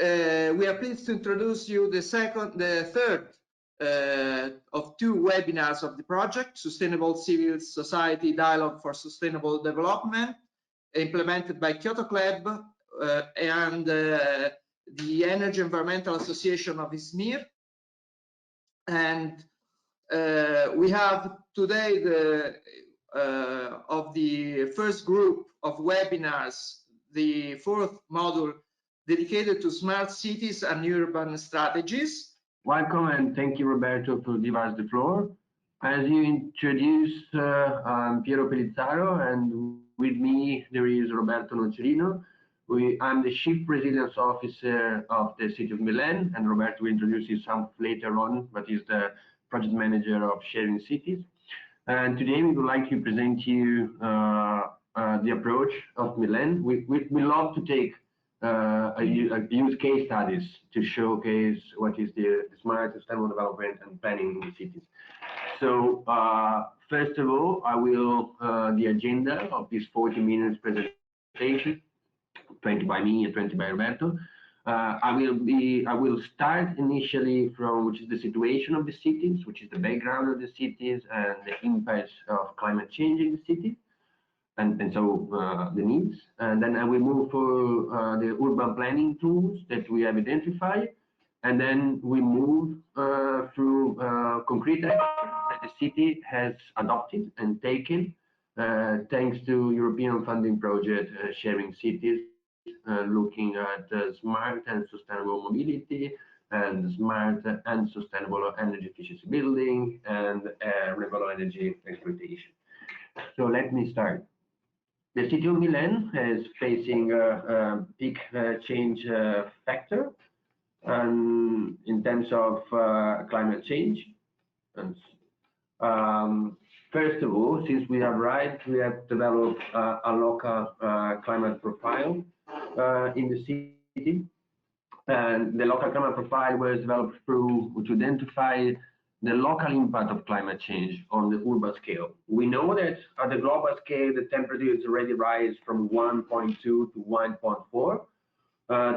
we are pleased to introduce you the third of two webinars of the project, Sustainable Civil Society Dialogue for Sustainable Development, implemented by Kyoto Club and the Energy Environmental Association of Izmir. And we have today of the first group of webinars, the fourth module dedicated to smart cities and urban strategies. Welcome and thank you, Roberto, for giving us the floor. As you introduced, I'm Piero Pellizzaro, and with me there is Roberto Nocerino. I'm the Chief Resilience Officer of the City of Milan, and Roberto will introduce himself later on, but he's the Project Manager of Sharing Cities. And today we would like to present you the approach of Milan. We love to take use case studies to showcase what is the smart sustainable development and planning in the cities. So first of all, I will the agenda of this 40 minutes presentation, 20 by me and 20 by Roberto. I will start initially from which is the situation of the cities, which is the background of the cities and the impacts of climate change in the city. And so the needs, and then I will move for the urban planning tools that we have identified, and then we move through concrete actions that the city has adopted and taken thanks to European funding project Sharing Cities, looking at smart and sustainable mobility and smart and sustainable energy efficiency building and renewable energy exploitation. So let me start. The city of Milan is facing a big change factor in terms of climate change. And, first of all, since we have arrived, we have developed a local climate profile in the city. And the local climate profile was developed to identify the local impact of climate change on the urban scale. We know that at the global scale, the temperature is already rise from 1.2 to 1.4.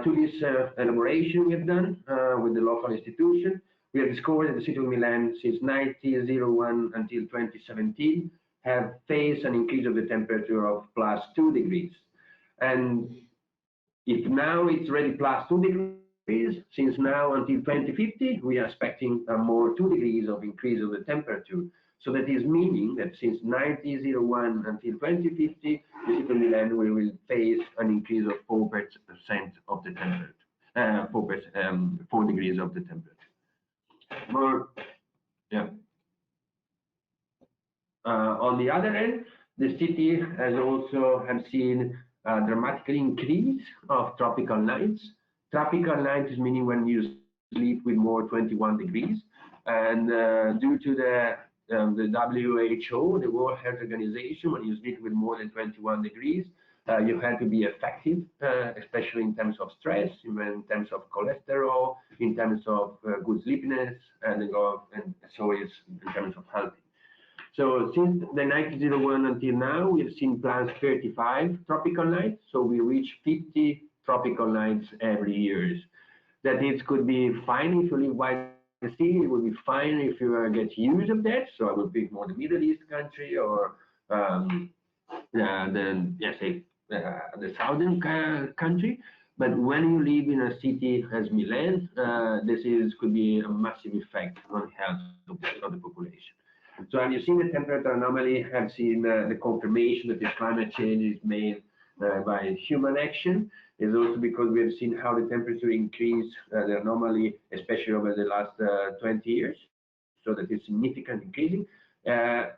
To this elaboration we have done with the local institution, we have discovered that the city of Milan since 1901 until 2017 have faced an increase of the temperature of +2 degrees. And if now it's already +2 degrees, since now until 2050, we are expecting more 2 degrees of increase of the temperature. So that is meaning that since 1901 until 2050, the city of Milan will face an increase of 4% of the temperature, 4 degrees of the temperature. More, yeah. On the other hand, the city has also seen a dramatic increase of tropical nights. Tropical night is meaning when you sleep with more 21 degrees, and due to the WHO, the World Health Organization, when you sleep with more than 21 degrees, you have to be effective, especially in terms of stress, in terms of cholesterol, in terms of good sleepiness, and so is in terms of health. So since the 1901 until now, we have seen plus 35 tropical nights, so we reach 50 tropical nights every year. That it could be fine if you live by the sea, it would be fine if you get used of that. So I would pick more the Middle East country or the southern country. But when you live in a city as Milan, could be a massive effect on health of the population. So have you seen the temperature anomaly? Have seen the confirmation that this climate change is made by human action. Is also because we have seen how the temperature increased the anomaly, especially over the last 20 years. So that is significant increasing.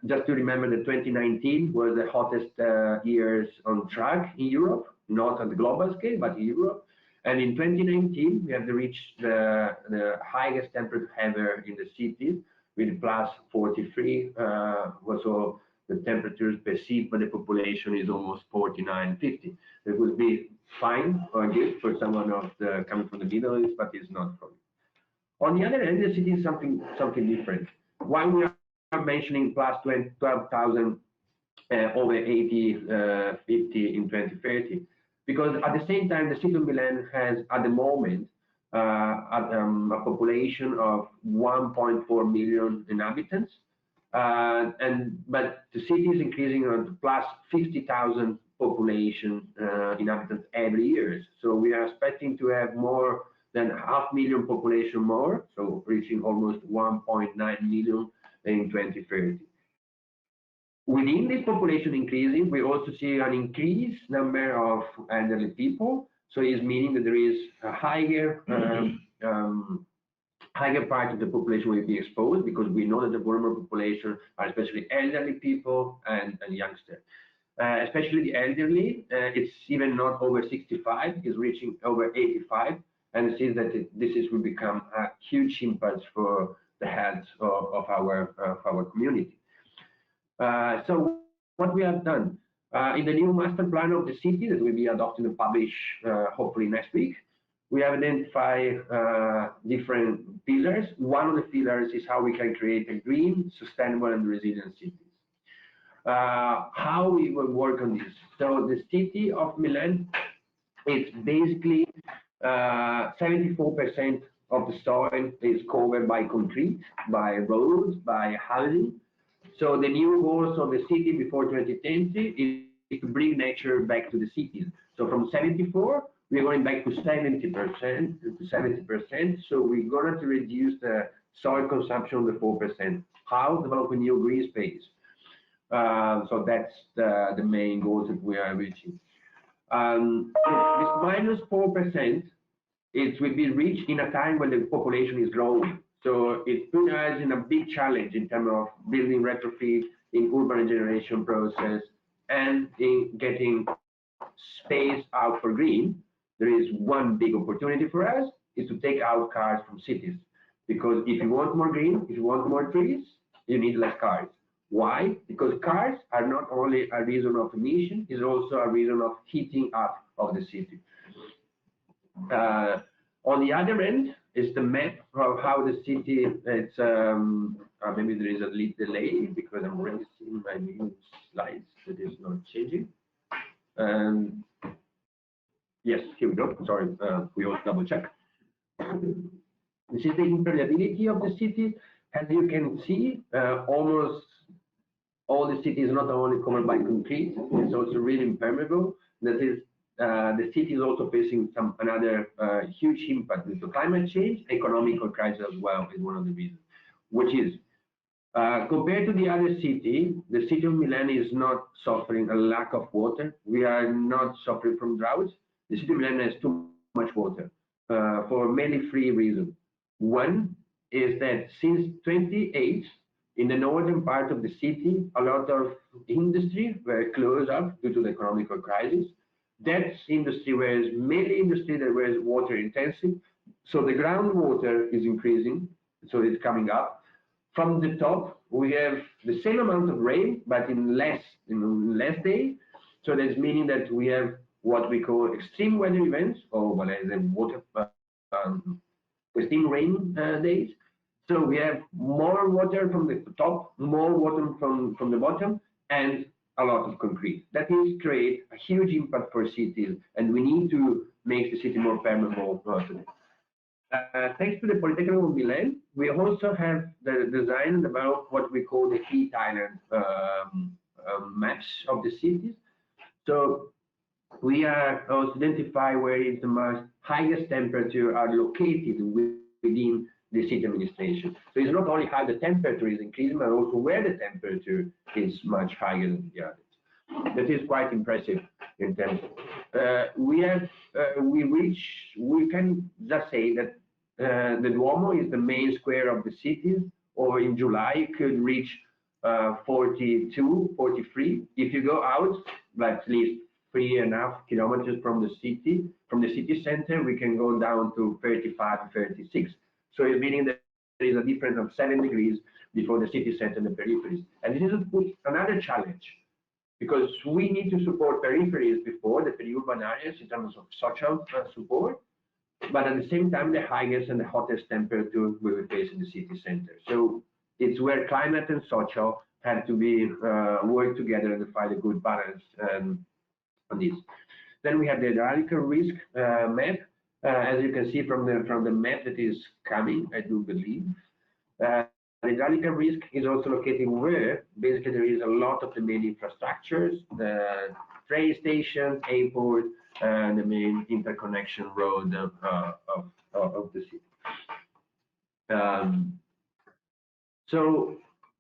Just to remember that 2019 was the hottest years on track in Europe, not on the global scale, but in Europe. And in 2019, we have reached the highest temperature ever in the cities with plus 43. Also, the temperatures perceived by the population is almost 49, 50. It would be fine or good for someone coming from the Middle East, but it's not for me. On the other hand, the city is something different. Why we are mentioning plus 12,000 over 80, 50 in 2030? Because at the same time, the city of Milan has, at the moment, a population of 1.4 million inhabitants. But the city is increasing on plus 50,000 population inhabitants every year. So we are expecting to have more than 500,000 population more, so reaching almost 1.9 million in 2030. Within this population increasing, we also see an increased number of elderly people. So it's meaning that there is a higher part of the population will be exposed, because we know that the vulnerable population are especially elderly people and youngsters. Especially the elderly, it's even not over 65, it's reaching over 85, and it seems that will become a huge impact for the health of our community. So what we have done in the new master plan of the city that will be adopted and published hopefully next week, we have identified different pillars. One of the pillars is how we can create a green, sustainable, and resilient cities. How we will work on this. So the city of Milan, it's basically 74% of the soil is covered by concrete, by roads, by housing. So the new goals of the city before 2020 is to bring nature back to the cities. So from 74, we're going back to 70%. So we're going to reduce the soil consumption of the 4%. How? Develop a new green space. So that's the main goals that we are reaching. This minus 4%, it will be reached in a time when the population is growing. So it puts us in a big challenge in terms of building retrofit, in urban regeneration process, and in getting space out for green. There is one big opportunity for us, is to take out cars from cities. Because if you want more green, if you want more trees, you need less cars. Why? Because cars are not only a reason of emission, it's also a reason of heating up of the city. On the other end is the map of how the city, it's, maybe there is a little delay because I'm already seeing my new slides that is not changing. Yes, here we go. Sorry, we all double check. This is the impermeability of the city. As you can see, almost all the city is not only covered by concrete, it's also really impermeable. That is, the city is also facing another huge impact due to climate change, economic crisis as well is one of the reasons, which is compared to the other city, the city of Milan is not suffering a lack of water. We are not suffering from droughts. The city of Milan has too much water for mainly three reasons. One is that since 28, in the northern part of the city, a lot of industry were closed up due to the economic crisis. That industry was mainly industry that was water intensive. So the groundwater is increasing, so it's coming up. From the top, we have the same amount of rain, but in less days. So that's meaning that we have what we call extreme weather events, or what is water, extreme rain days. So we have more water from the top, more water from the bottom, and a lot of concrete. That is create a huge impact for cities, and we need to make the city more permeable. Thanks to the Polytechnic of Milan, we also have the design and develop what we call the heat island maps of the cities. So we are also identify where is the most highest temperature are located within the city administration. So it's not only how the temperature is increasing, but also where the temperature is much higher than the others. That is quite impressive in terms. We can just say that the Duomo is the main square of the city, or in July it could reach 42, 43. If you go out, but at least 3.5 kilometers from the city center, we can go down to 35, 36. So it's meaning that there is a difference of 7 degrees before the city center and the peripheries. And this is another challenge, because we need to support peripheries before the peri-urban areas in terms of social support, but at the same time, the highest and the hottest temperature we will face in the city center. So it's where climate and social have to be work together and find a good balance on this. Then we have the hierarchical risk map. As you can see from the map that is coming, I do believe. The hydraulic risk is also located where basically there is a lot of the main infrastructures, the train station, airport, and the main interconnection road of the city. Um, so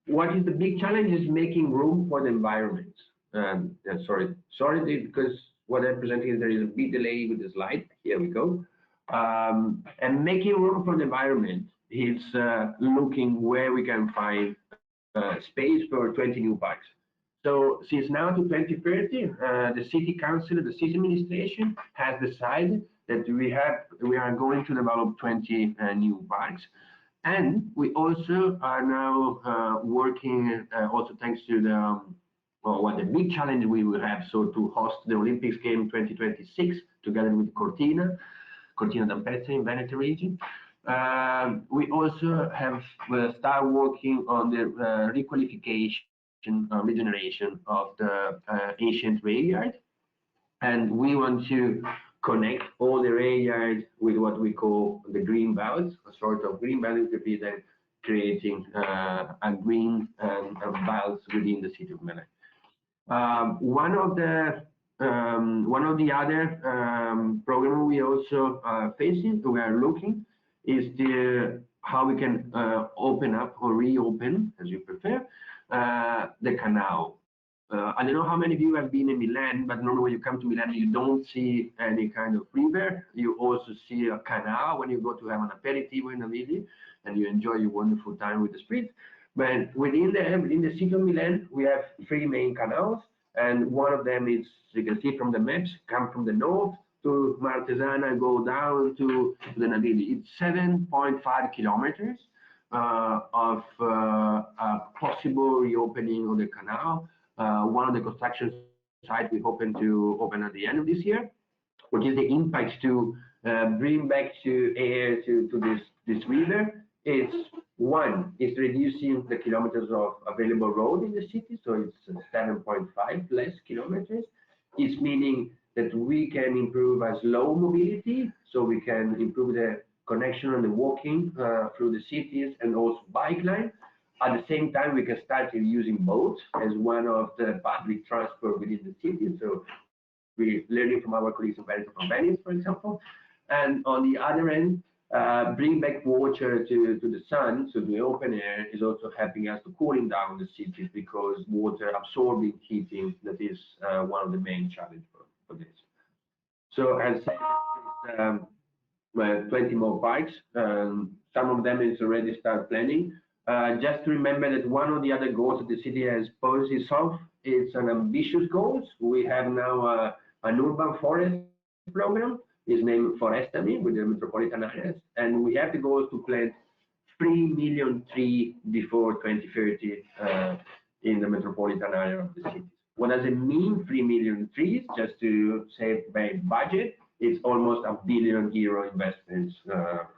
what is the big challenge is making room for the environment. Yeah, sorry, because what I'm presenting is there is a big delay with the slide. Here we go. And making room for the environment is looking where we can find space for 20 new parks. So since now to 2030, the city council, the city administration has decided that we are going to develop 20 new parks. And we also are now working, also thanks to the, well, what the big challenge we will have, so to host the Olympics game 2026 together with Cortina d'Ampezzo in Veneto region. We also have started working on the requalification, regeneration of the ancient rail yard. And we want to connect all the rail yards with what we call the green belts, a sort of green belt to be then creating a green belts within the city of Milan. One of the other program we also we are looking is how we can open up or reopen, as you prefer, the canal. I don't know how many of you have been in Milan, but normally when you come to Milan, you don't see any kind of river. You also see a canal when you go to have an aperitivo in a village, and you enjoy your wonderful time with the street. But within the city of Milan, we have three main canals, and one of them is, you can see from the maps, come from the north to Martesana, go down to the Navigli. It's 7.5 kilometers of a possible reopening of the canal. One of the construction sites we hoping to open at the end of this year, which is the impact to bring back to air to this river. It's one, it's reducing the kilometers of available road in the city, so it's 7.5 less kilometers. It's meaning that we can improve as low mobility, so we can improve the connection and the walking through the cities and also bike line. At the same time, we can start using boats as one of the public transport within the city. So we're learning from our colleagues in Venice, for example. And on the other end, bring back water to the sun, so the open air is also helping us to cooling down the cities because water absorbing heating, that is one of the main challenges for this. So as I said, 20 more parks. Some of them is already start planning. Just to remember that one of the other goals that the city has posed itself is an ambitious goal. We have now an urban forest program. It's named Forestami with the metropolitan areas, and we have the goal to plant 3 million trees before 2030 in the metropolitan area of the city. What does it mean, 3 million trees? Just to say by budget, it's almost €1 billion investments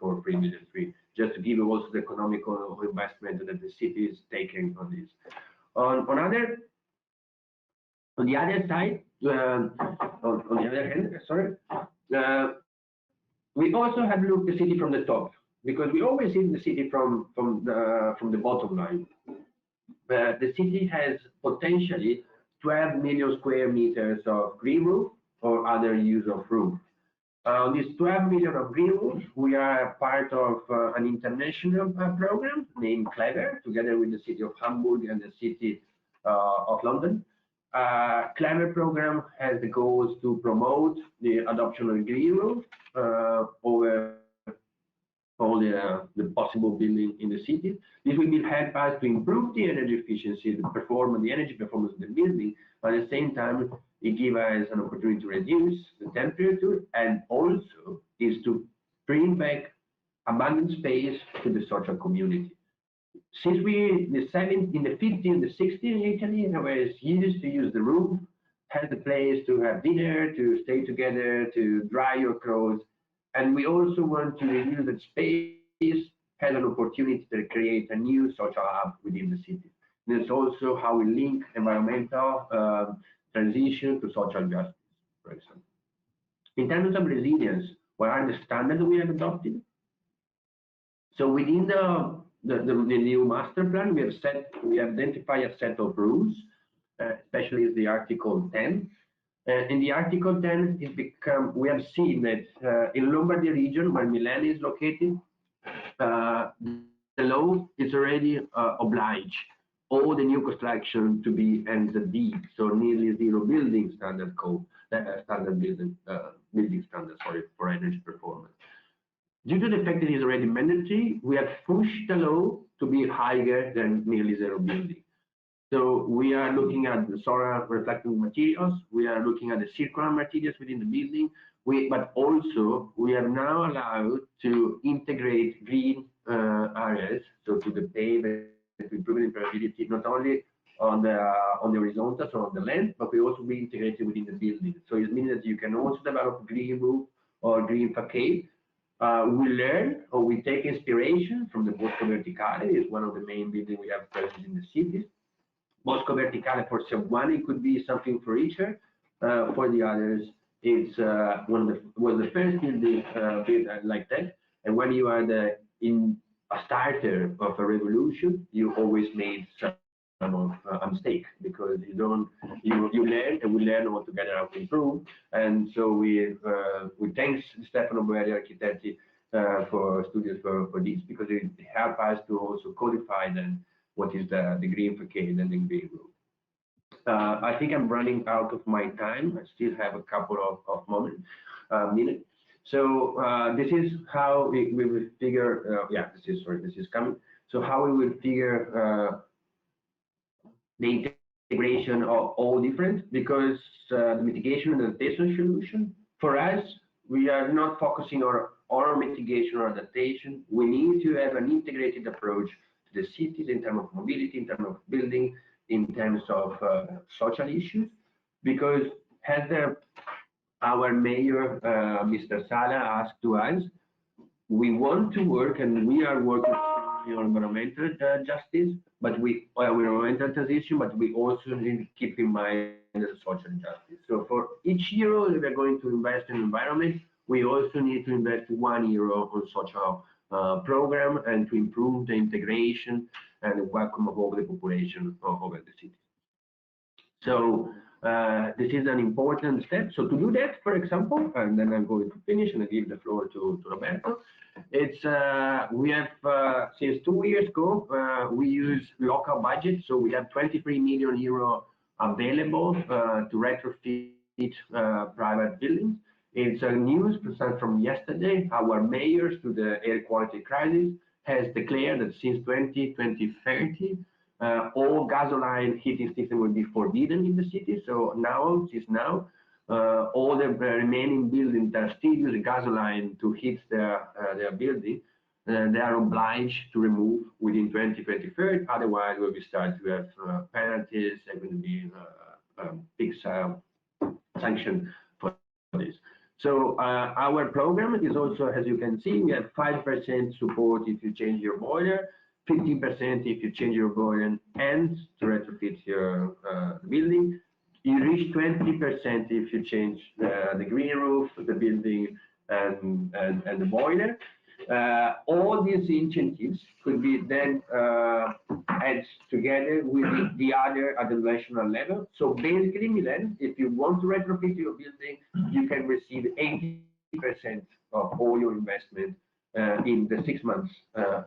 for 3 million trees. Just to give you also the economical investment that the city is taking on this. On the other side, on the other hand, sorry, we also have looked the city from the top because we always see the city from the bottom line. The city has potentially 12 million square meters of green roof or other use of roof. These 12 million of green roofs, we are part of an international program named Clever, together with the city of Hamburg and the city of London. Clever program has the goals to promote the adoption of green roof over all the possible building in the city. This will help us to improve the energy efficiency, the energy performance of the building. But at the same time, it gives us an opportunity to reduce the temperature and also is to bring back abundant space to the social community. Since in the 50s and the 60s in Italy, was used to use the roof, had the place to have dinner, to stay together, to dry your clothes. And we also want to use that space as an opportunity to create a new social hub within the city. And it's also how we link environmental transition to social justice, for example. In terms of resilience, what are the standards we have adopted. So within the new master plan, we identify a set of rules, especially the Article 10. In the Article 10, we have seen that in Lombardy region, where Milan is located, the law is already obliged all the new construction to be NZD, so nearly zero building standard code, building standard, sorry, for energy performance. Due to the fact that it is already mandatory, we have pushed the law to be higher than nearly zero building. So we are looking at the solar reflecting materials. We are looking at the circular materials within the building. But also we are now allowed to integrate green areas, so to the pavement, to improve impermeability, not only on the horizontal, so on the land, but we also be integrated within the building. So it means that you can also develop green roof or green facade. We learn or we take inspiration from the Bosco Verticale. It's one of the main buildings we have present in the cities. Bosco Verticale for one, it could be something for each. For the others, it's was the first building built like that. And when you are in a starter of a revolution, you always made some a mistake, because you learn, and we learn all together how to improve. And so we thanks Stefano Boeri Architetti for studios for this, because it helped us to also codify then what is the green facade and the green roof. I think I'm running out of my time. I still have a couple of minutes. So this is how we will figure. This is coming. So how we will figure the integration of all different, because the mitigation and adaptation solution for us, we are not focusing on our mitigation or adaptation. We need to have an integrated approach to the cities in terms of mobility, in terms of building, in terms of social issues, because as our mayor, Mr. Sala, asked to us, we want to work, and we are working on environmental justice, but environmental transition, but we also need to keep in mind the social justice. So for each euro that we're going to invest in environment, we also need to invest €1 on social program, and to improve the integration and the welcome of all the population over the city. So this is an important step. So to do that, for example, and then I'm going to finish and I give the floor to Roberto. It's we have since 2 years ago we use local budget, so we have €23 million available to retrofit private buildings. It's a news present from yesterday. Our mayor, to the air quality crisis, has declared that since 2030, all gasoline heating system will be forbidden in the city. So since now, all the remaining buildings that still use gasoline to heat their building, they are obliged to remove within 2023. Otherwise, we will start to have penalties. There will be big sanction for this. So our program is also, as you can see, we have 5% support if you change your boiler, 15% if you change your boiler and to retrofit your building. You reach 20% if you change the green roof, the building, and the boiler. All these incentives could be then added together with the other at the national level. So basically, Milan, if you want to retrofit your building, you can receive 80% of all your investment in the 6 months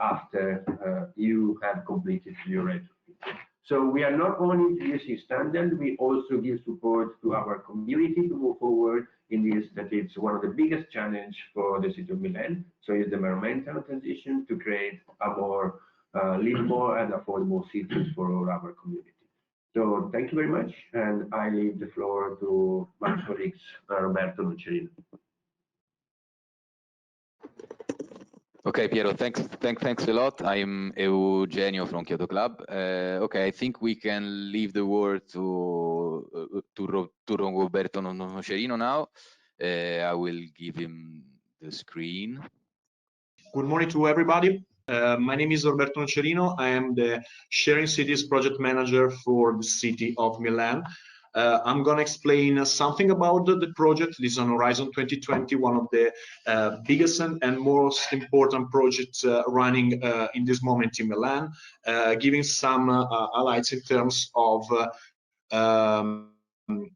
after you have completed your retrofit. So we are not only introducing standard, we also give support to our community to move forward in this, that it's one of the biggest challenge for the city of Milan. So it's the environmental transition to create a more livable and affordable cities for all our community. So thank you very much, and I leave the floor to my colleagues, Roberto Nocerino. Okay, Piero, thanks a lot. I'm Eugenio from Kyoto Club. Okay, I think we can leave the word to Roberto Nocerino now. I will give him the screen. Good morning to everybody. My name is Roberto Nocerino. I am the Sharing Cities Project Manager for the city of Milan. I'm going to explain something about the project. This is on Horizon 2020, one of the biggest and most important projects running in this moment in Milan, giving some highlights in terms of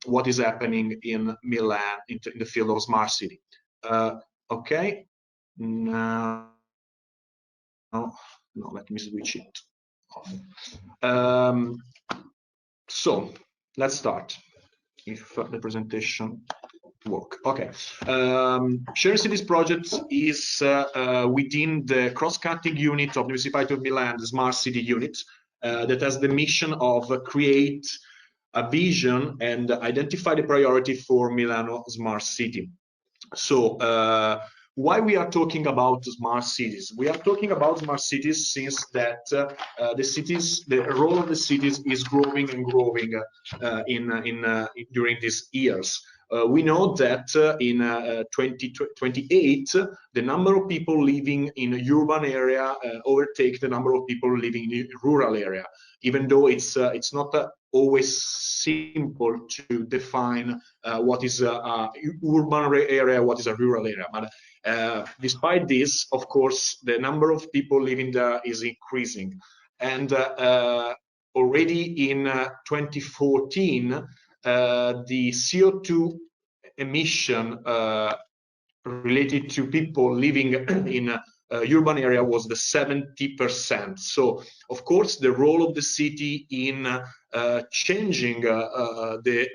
what is happening in Milan in the field of smart city. Okay, now, no, let me switch it off. So let's start. If the presentation work. Okay. Sharing Cities project is within the cross-cutting unit of the Municipality of Milan, the Smart City unit, that has the mission of create a vision and identify the priority for Milano Smart City. So why we are talking about smart cities? We are talking about smart cities since that the role of the cities is growing and growing during these years. We know that in 2028, the number of people living in a urban area overtake the number of people living in a rural area, even though it's not always simple to define what is an urban area, what is a rural area. But despite this, of course, the number of people living there is increasing. And already in 2014, the CO2 emission related to people living in urban area was the 70%. So, of course, the role of the city in changing the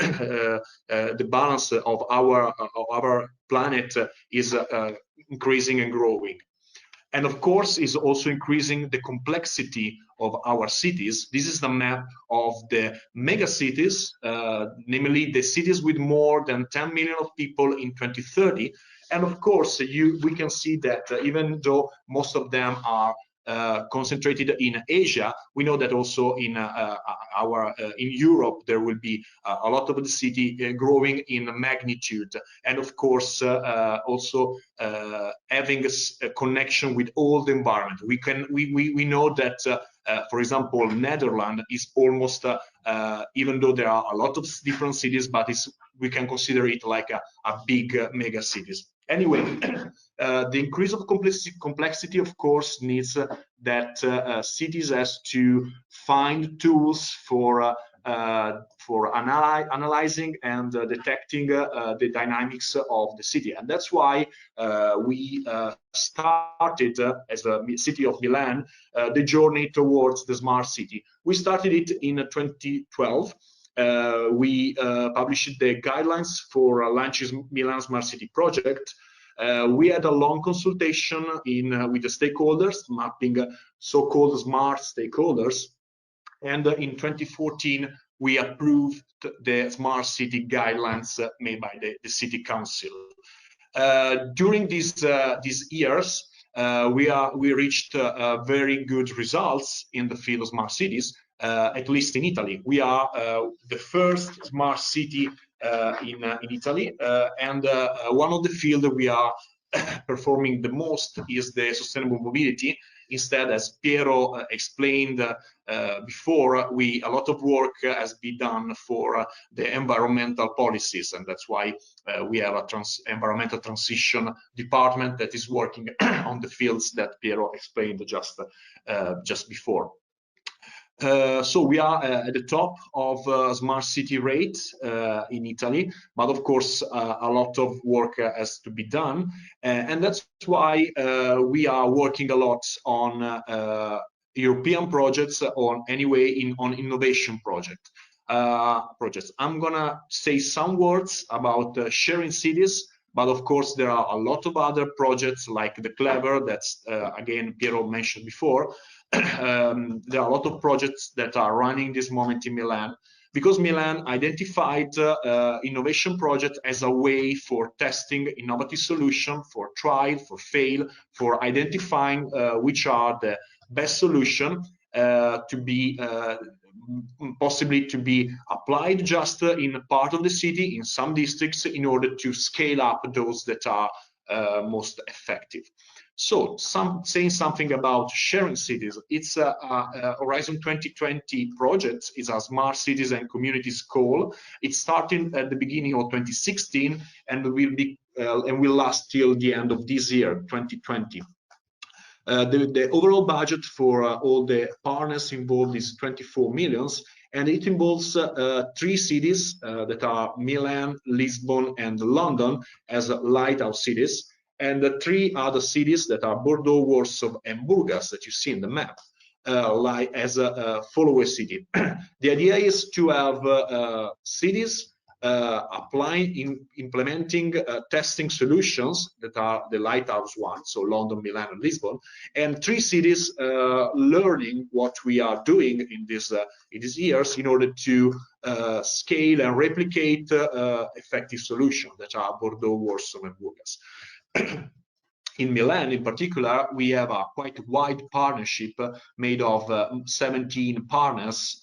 balance of our planet is increasing and growing. And of course, is also increasing the complexity of our cities. This is the map of the mega cities, namely the cities with more than 10 million of people in 2030. And of course, we can see that even though most of them are concentrated in Asia, we know that also in in Europe there will be a lot of the city growing in magnitude, and of course also having a connection with all the environment. We know that for example, Netherlands is almost even though there are a lot of different cities, but we can consider it like a big mega cities. Anyway, the increase of complexity, of course, needs that cities has to find tools for analyzing and detecting the dynamics of the city. And that's why we started, as a city of Milan, the journey towards the smart city. We started it in 2012. We published the guidelines for launching Milan Smart City project. We had a long consultation with the stakeholders, mapping so-called smart stakeholders. And in 2014, we approved the Smart City guidelines made by the City Council. During these years, we reached very good results in the field of smart cities. At least in Italy, we are the first smart city in Italy, and one of the fields we are performing the most is the sustainable mobility. Instead, as Piero explained before, a lot of work has been done for the environmental policies, and that's why we have a environmental transition department that is working on the fields that Piero explained just before. So we are at the top of smart city rate in Italy, but of course a lot of work has to be done, and that's why we are working a lot on European projects, on innovation projects. I'm gonna say some words about sharing cities, but of course there are a lot of other projects like the Clever, that's again Piero mentioned before. There are a lot of projects that are running this moment in Milan, because Milan identified innovation project as a way for testing innovative solution, for trial, for fail, for identifying which are the best solution to be possibly to be applied just in a part of the city, in some districts, in order to scale up those that are most effective. So, saying something about sharing cities, it's a Horizon 2020 project. It's a Smart Cities and Communities call. It started at the beginning of 2016 and will last till the end of this year, 2020. The overall budget for all the partners involved is 24 millions, and it involves 3 cities that are Milan, Lisbon, and London as lighthouse cities, and the 3 other cities that are Bordeaux, Warsaw, and Burgas that you see in the map, like as a follower city. The idea is to have cities implementing testing solutions that are the lighthouse ones, so London, Milan, and Lisbon, and 3 cities learning what we are doing in these years in order to scale and replicate effective solutions that are Bordeaux, Warsaw, and Burgas. In Milan, in particular, we have a quite wide partnership made of 17 partners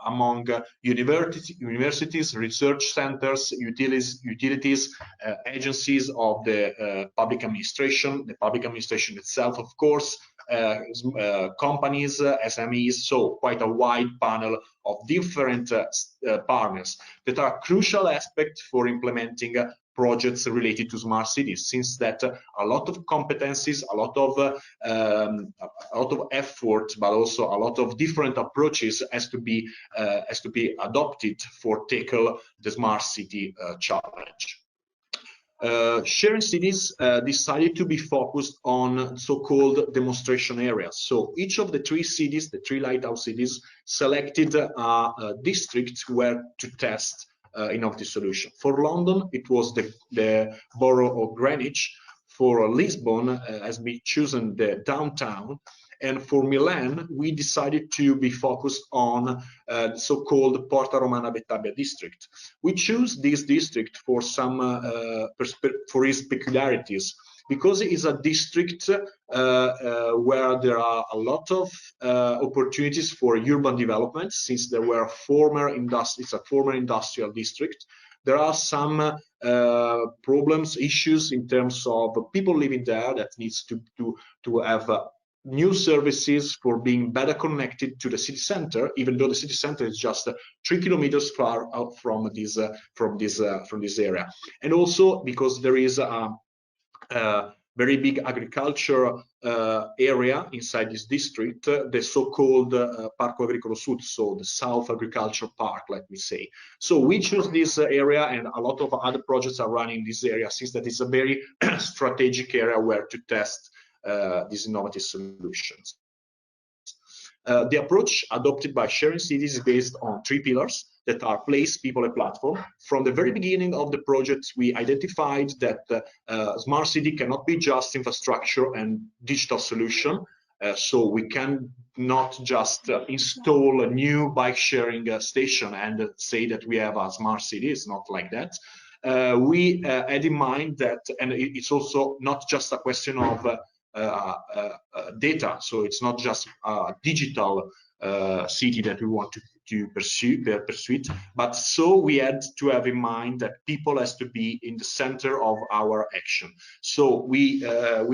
among universities, research centers, utilities, agencies of the public administration itself, of course, companies, SMEs, so quite a wide panel of different partners that are crucial aspects for implementing projects related to smart cities, since that a lot of competencies, a lot of effort, but also a lot of different approaches has to be adopted for tackle the smart city challenge. Sharing cities decided to be focused on so-called demonstration areas. So each of the 3 cities, the 3 lighthouse cities, selected a district where to test innovative solution. For London, it was the borough of Greenwich. For Lisbon, has been chosen the downtown. And for Milan, we decided to be focused on so-called Porta Romana Bettaglia district. We choose this district for for its peculiarities, because it is a district where there are a lot of opportunities for urban development, since there were it's a former industrial district. There are some problems, issues in terms of people living there that needs to have new services for being better connected to the city center, even though the city center is just 3 kilometers far out from this area. And also because there is a very big agriculture area inside this district, the so-called Parco Agricolo Sud, so the South Agriculture Park, let me say. So we choose this area, and a lot of other projects are running in this area, since that is a very strategic area where to test these innovative solutions. The approach adopted by Sharing Cities is based on 3 pillars that are place, people, and platform. From the very beginning of the project, we identified that smart city cannot be just infrastructure and digital solution. So we can not just install a new bike sharing station and say that we have a smart city. It's not like that. We had in mind that, and it's also not just a question of data, so it's not just a digital city that we want to pursue, but so we had to have in mind that people has to be in the center of our action. So we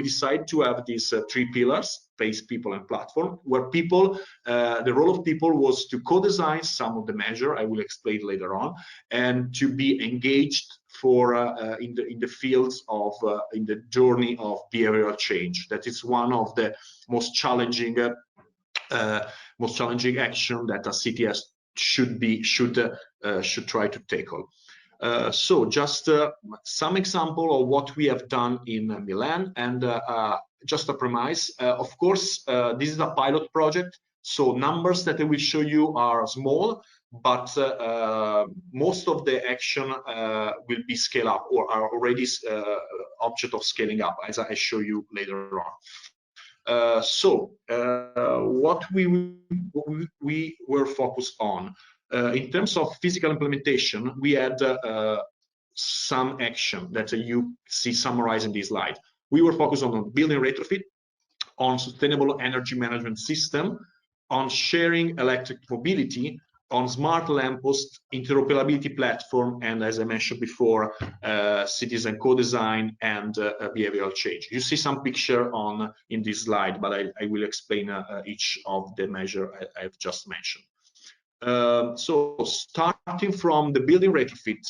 decided to have these 3 pillars: place, people, and platform, where people, the role of people was to co-design some of the measure, I will explain later on, and to be engaged for in the fields of in the journey of behavioral change. That is one of the most challenging action that a city should try to tackle. So just some example of what we have done in Milan, and just a premise. Of course, this is a pilot project, so numbers that I will show you are small, but most of the action will be scaled up or are already object of scaling up, as I show you later on. What we were focused on in terms of physical implementation, we had some action that you see summarized in this slide. We were focused on building retrofit, on sustainable energy management system, on sharing electric mobility, on smart lamppost, interoperability platform, and as I mentioned before, citizen co-design and behavioral change. You see some picture in this slide, but I will explain each of the measure I've just mentioned. So starting from the building retrofit,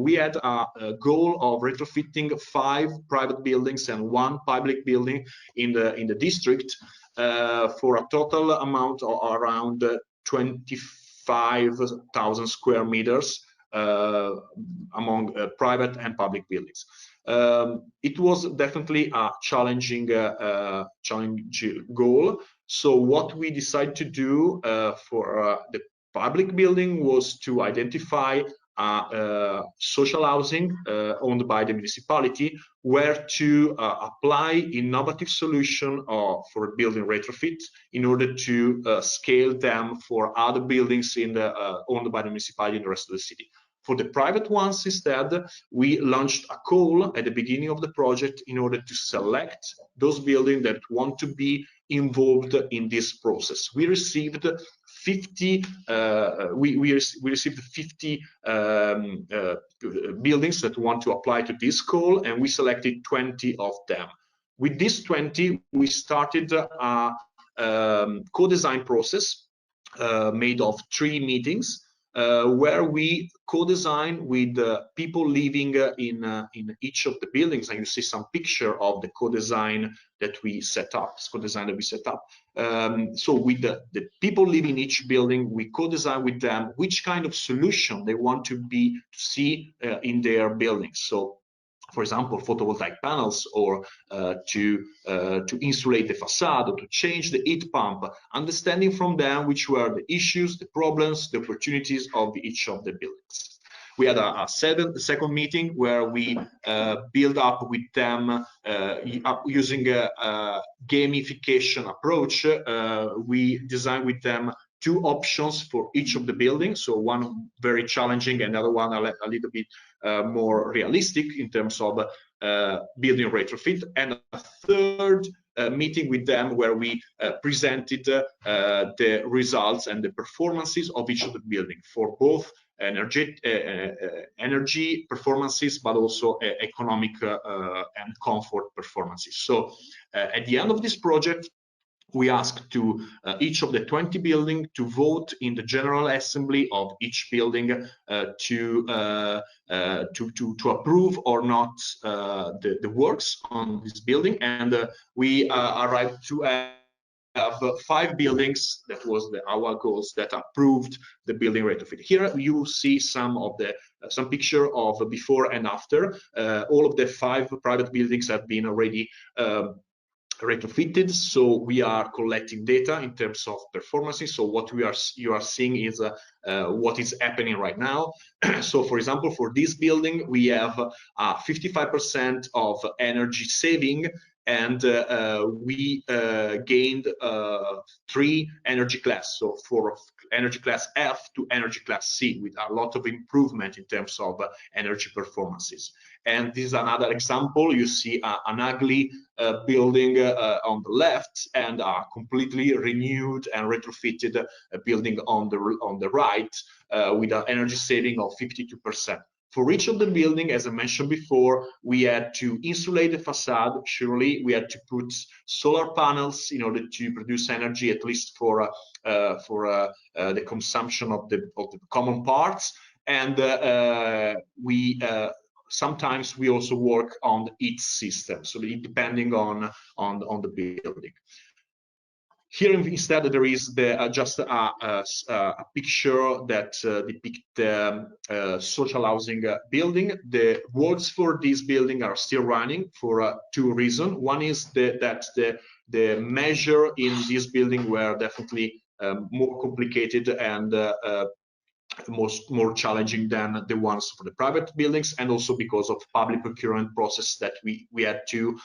we had a goal of retrofitting 5 private buildings and 1 public building in the district for a total amount of around 25,000 square meters among private and public buildings. It was definitely a challenging goal. So what we decided to do for the public building was to identify social housing owned by the municipality, where to apply innovative solution for building retrofit in order to scale them for other buildings owned by the municipality in the rest of the city. For the private ones, instead, we launched a call at the beginning of the project in order to select those buildings that want to be involved in this process. We received 50 buildings that want to apply to this call, and we selected 20 of them. With these 20, we started a co-design process made of 3 meetings where we co-design with people living in each of the buildings, and you see some picture of the co-design that we set up. So with the people living in each building, we co-design with them which kind of solution they want to see in their buildings. So, for example, photovoltaic panels, or to insulate the facade, or to change the heat pump, understanding from them which were the issues, the problems, the opportunities of each of the buildings. We had a second meeting where we build up with them using a gamification approach. We designed with them 2 options for each of the buildings. So one very challenging, and the other one a little bit more realistic in terms of building retrofit, and a third meeting with them where we presented the results and the performances of each of the building for both energy performances, but also economic and comfort performances. So at the end of this project, we asked to each of the 20 buildings to vote in the General Assembly of each building to approve or not the works on this building, and we arrived to have 5 buildings. That was our goals, that approved the building retrofit. Here you see some picture of before and after. All of the 5 private buildings have been already retrofitted, so we are collecting data in terms of performances. So what you are seeing is what is happening right now. So for example, for this building, we have 55% of energy saving, and we gained 3 energy class, so for energy class F to energy class C, with a lot of improvement in terms of energy performances. And this is another example. You see an ugly building on the left, and a completely renewed and retrofitted building on the right, with an energy saving of 52%. For each of the building, as I mentioned before, we had to insulate the facade. Surely, we had to put solar panels in order to produce energy, at least for the consumption of the common parts. And sometimes we also work on the heat system, so depending on the building. Here instead there is just a picture that depicts the social housing building. The works for this building are still running for 2 reasons. One is that the measure in this building were definitely more complicated and more challenging than the ones for the private buildings, and also because of public procurement process that we had to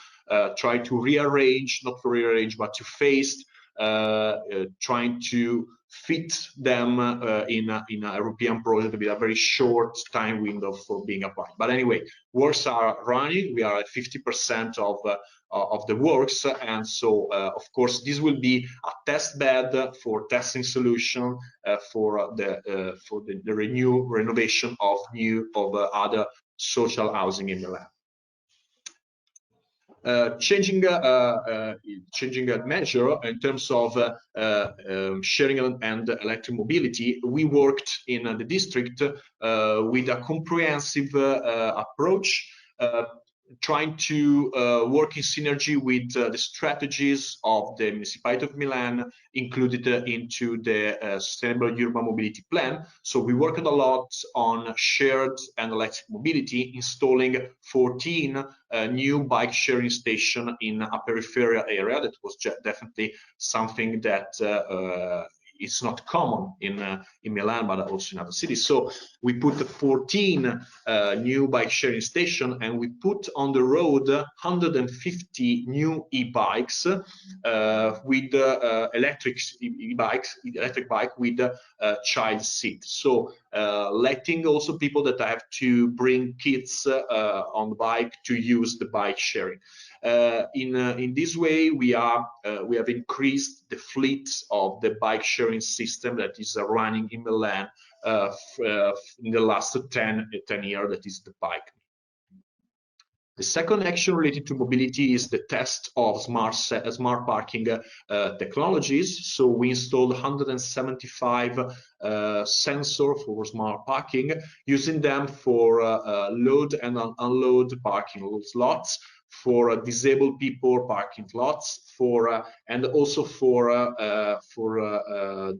try to rearrange, not to rearrange, but to face trying to fit them in a European project with a very short time window for being applied. But anyway, works are running. We are at 50% of the works, and so of course this will be a test bed for testing solution for the renovation of other social housing in Milan. Changing a measure in terms of sharing and electric mobility, we worked in the district with a comprehensive approach, trying to work in synergy with the strategies of the municipality of Milan included into the Sustainable Urban Mobility Plan. So we worked a lot on shared and electric mobility, installing 14 new bike sharing stations in a peripheral area. That was definitely something that it's not common in Milan, but also in other cities. So we put 14 new bike sharing stations, and we put on the road 150 new e-bikes with electric bike with child seat. So letting also people that have to bring kids on the bike to use the bike sharing. In this way, we have increased the fleet of the bike sharing system that is running in Milan in the last 10 years. That is the bike. The second action related to mobility is the test of smart parking technologies. So we installed 175 sensors for smart parking, using them for load and unload parking slots, for disabled people parking lots, and also for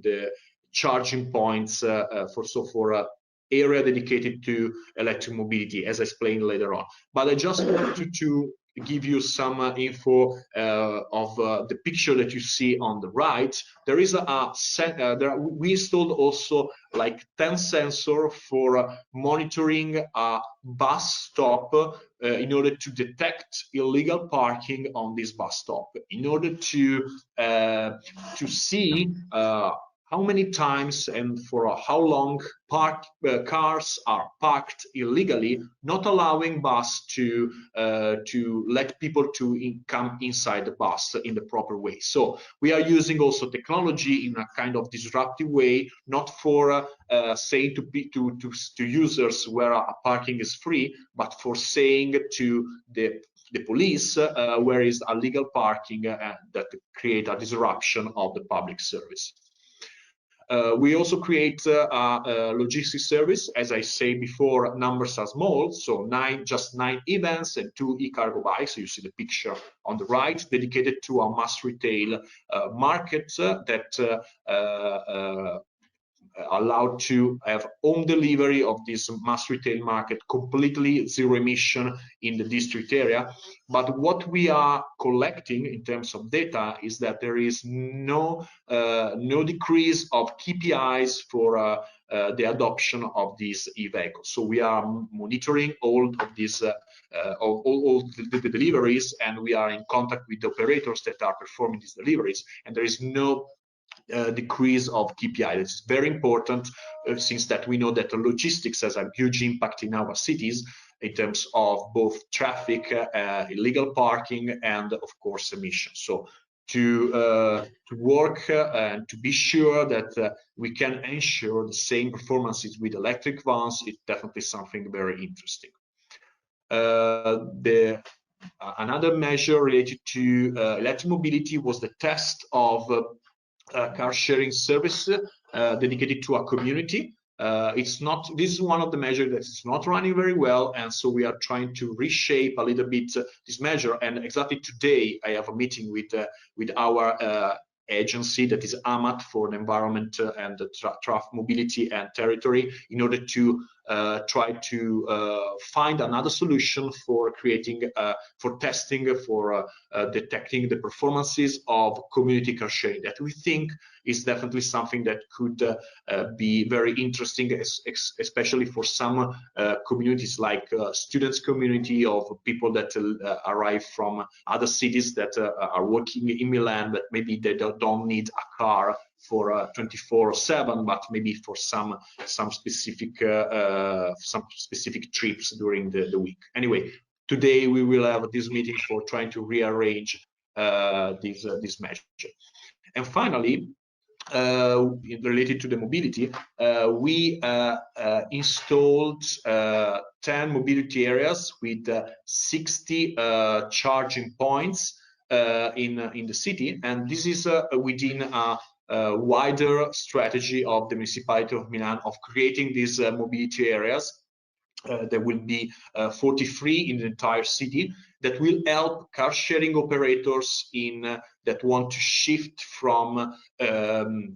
the charging points, for area dedicated to electric mobility, as I explained later on. But I just wanted to give you some info of the picture that you see on the right. There is we installed also like 10 sensors for monitoring a bus stop in order to detect illegal parking on this bus stop, in order to see how many times and for how long cars are parked illegally, not allowing bus to let people to come inside the bus in the proper way. So we are using also technology in a kind of disruptive way, not for saying to users where a parking is free, but for saying to the police where is illegal parking that create a disruption of the public service. We also create a logistics service. As I say before, numbers are small, so just nine events and 2 e-cargo bikes. So you see the picture on the right, dedicated to a mass retail market that allowed to have home delivery of this mass retail market, completely zero emission in the district area. But what we are collecting in terms of data is that there is no decrease of KPIs for the adoption of these e-vehicles. So we are monitoring all of these all the deliveries, and we are in contact with the operators that are performing these deliveries, and there is no decrease of KPI. It's very important since that we know that the logistics has a huge impact in our cities in terms of both traffic, illegal parking, and of course emissions. So to work and to be sure that we can ensure the same performances with electric vans is definitely something very interesting. Another measure related to electric mobility was the test of car sharing service dedicated to a community. This is one of the measures that is not running very well, and so we are trying to reshape a little bit this measure. And exactly today I have a meeting with our agency, that is AMAT, for the environment and the traffic mobility and territory, in order to try to find another solution for creating, for testing, for detecting the performances of community car sharing that we think is definitely something that could be very interesting, especially for some communities like students community of people that arrive from other cities that are working in Milan, but maybe they don't need a car for 24/7, but maybe for some specific trips during the week. Anyway, today we will have this meeting for trying to rearrange this measure. And finally, related to the mobility, we installed 10 mobility areas with 60 charging points in the city, and this is within a wider strategy of the municipality of Milan of creating these mobility areas. There will be 43 in the entire city that will help car sharing operators in that want to shift from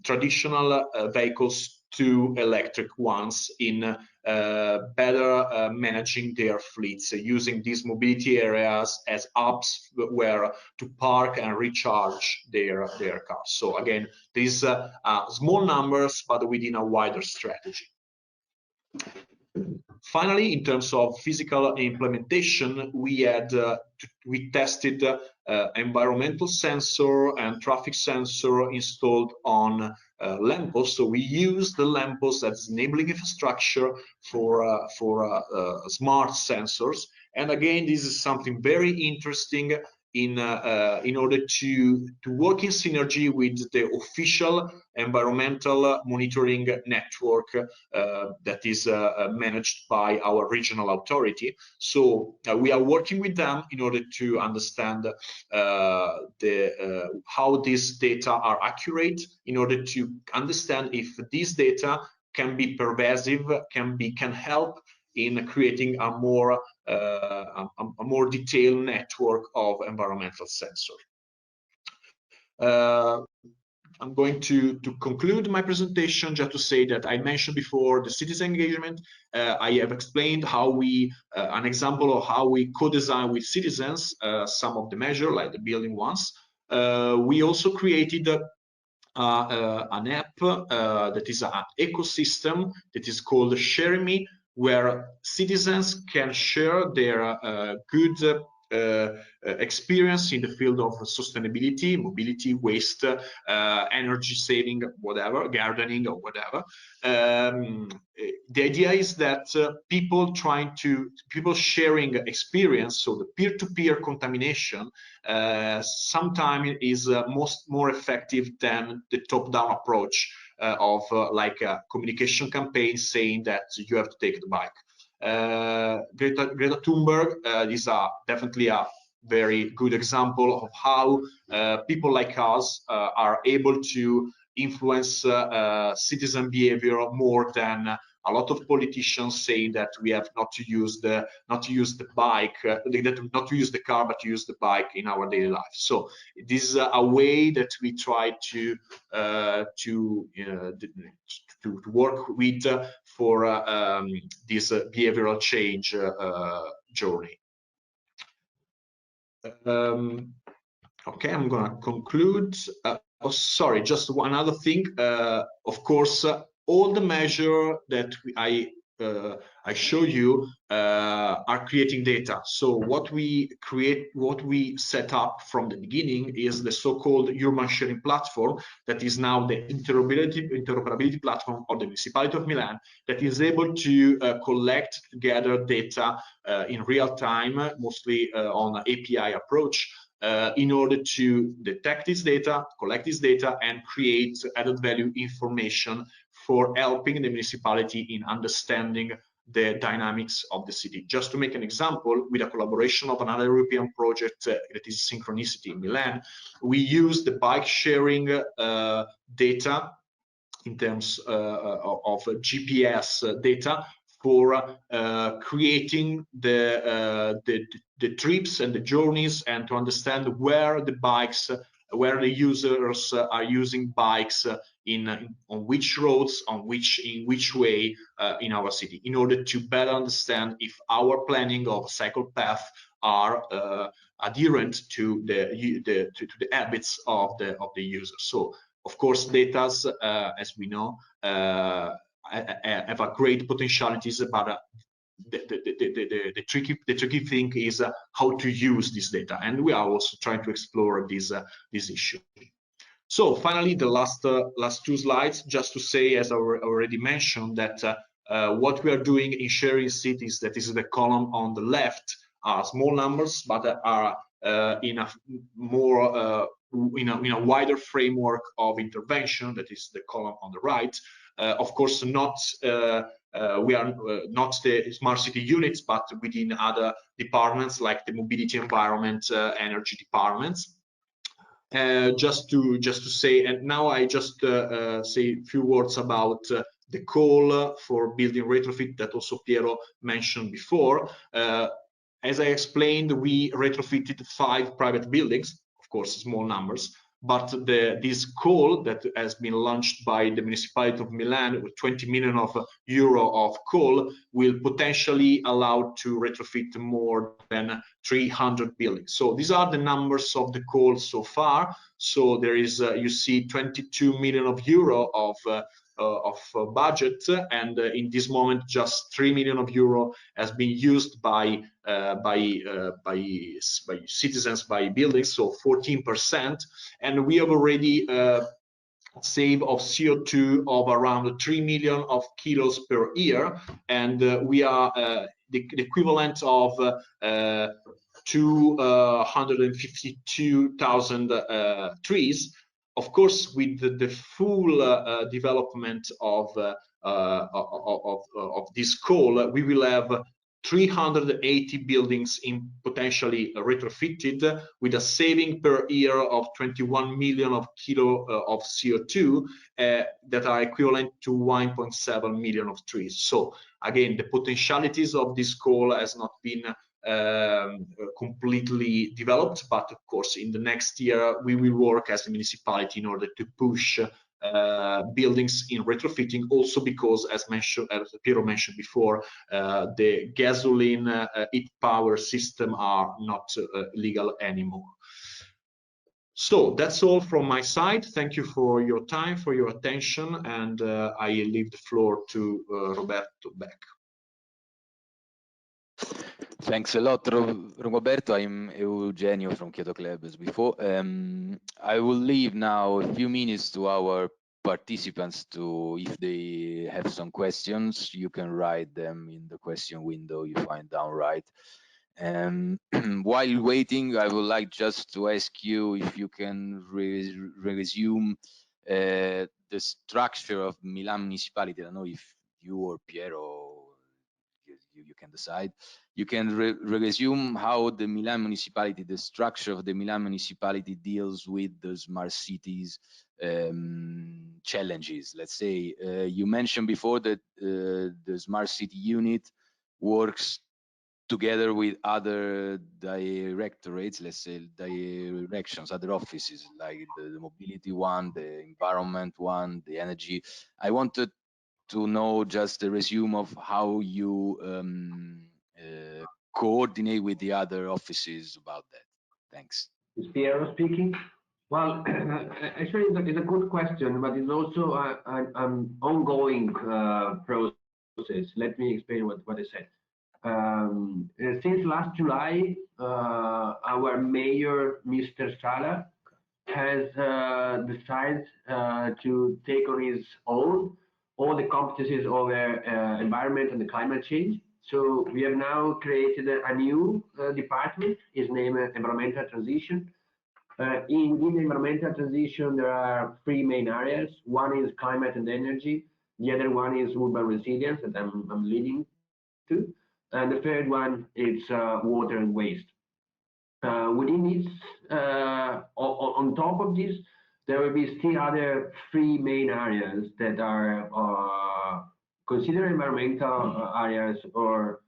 traditional vehicles to electric ones in better managing their fleets, using these mobility areas as hubs where to park and recharge their cars. So again, these small numbers, but within a wider strategy. Finally, in terms of physical implementation, we tested environmental sensor and traffic sensor installed on lampposts. So we use the lampposts as enabling infrastructure for smart sensors. And again, this is something very interesting in order to work in synergy with the official environmental monitoring network that is managed by our regional authority. So we are working with them in order to understand how these data are accurate, in order to understand if these data can be pervasive, can help in creating a more detailed network of environmental sensors. I'm going to conclude my presentation just to say that I mentioned before the citizen engagement. I have explained how we, an example of how we co-design with citizens some of the measures, like the building ones. We also created an app that is an ecosystem that is called Share Me, where citizens can share their good experience in the field of sustainability, mobility, waste, energy saving, whatever, gardening or whatever. The idea is that people sharing experience, so the peer-to-peer contamination, sometimes is more effective than the top-down approach of like a communication campaign saying that you have to take the bike. Greta Thunberg is definitely a very good example of how people like us are able to influence citizen behavior more than a lot of politicians saying that we have not to use the bike, not to use the car, but to use the bike in our daily life. So this is a way that we try to work with for this behavioral change journey. Okay, I'm gonna conclude. Oh, sorry, just one other thing. Of course, all the measures that I show you are creating data. So what we set up from the beginning is the so-called urban sharing platform that is now the interoperability platform of the municipality of Milan, that is able to collect, gather data in real time, mostly on an API approach, in order to detect this data, collect this data, and create added value information for helping the municipality in understanding the dynamics of the city. Just to make an example, with a collaboration of another European project that is Synchronicity in Milan, we use the bike sharing data in terms of GPS data for creating the trips and the journeys, and to understand where the users are using bikes on which roads, in which way in our city, in order to better understand if our planning of cycle path are adherent to the habits of the user. So of course, data, as we know, have a great potentialities, but the tricky thing is how to use this data, and we are also trying to explore this issue. So finally, the last two slides, just to say, as I already mentioned, that what we are doing in sharing cities, that is the column on the left, are small numbers, but are in a more in a wider framework of intervention, that is the column on the right. Of course, not we are not the smart city units, but within other departments like the mobility, environment, energy departments. Just to say, and now I just say a few words about the call for building retrofit that also Piero mentioned before. As I explained, we retrofitted 5 private buildings, of course, small numbers, but this call that has been launched by the municipality of Milan with 20 million euro of call will potentially allow to retrofit more than 300 buildings. So these are the numbers of the call so far. So there is, you see, 22 million euro of budget, and in this moment, just 3 million euro has been used by citizens, by buildings, so 14%, and we have already save of CO2 of around 3 million of kilos per year, and we are the equivalent of 252,000 trees. Of course, with the full development of this coal, we will have 380 buildings in potentially retrofitted, with a saving per year of 21 million of kilo of CO2 that are equivalent to 1.7 million of trees. So again, the potentialities of this coal has not been completely developed, but of course in the next year we will work as a municipality in order to push buildings in retrofitting, also because, as Piero mentioned before, the gasoline heat power system are not legal anymore. So that's all from my side. Thank you for your time, for your attention, and I leave the floor to Roberto back. Thanks a lot, Roberto. I'm Eugenio from Kyoto Club, as before. I will leave now a few minutes to our participants to, if they have some questions, you can write them in the question window you find down right. While waiting, I would like just to ask you if you can resume the structure of Milan municipality. I don't know if you or Piero, you can decide. You can resume how the Milan municipality, the structure of the Milan municipality deals with the smart cities challenges. Let's say you mentioned before that the smart city unit works together with other directorates, let's say directions, other offices, like the mobility one, the environment one, the energy. I wanted to know just a resume of how you coordinate with the other offices about that. Thanks. Is Piero speaking? Well, actually, it's a good question, but it's also an ongoing process. Let me explain what I said. Since last July, our mayor, Mr. Sala, has decided to take on his own all the competencies over environment and the climate change. So we have now created a new department. It's named Environmental Transition. In the environmental transition, there are 3 main areas. One is climate and energy. The other one is urban resilience that I'm leading to. And the third one is water and waste. Within this, on top of this, there will be still other 3 main areas that are considered environmental areas or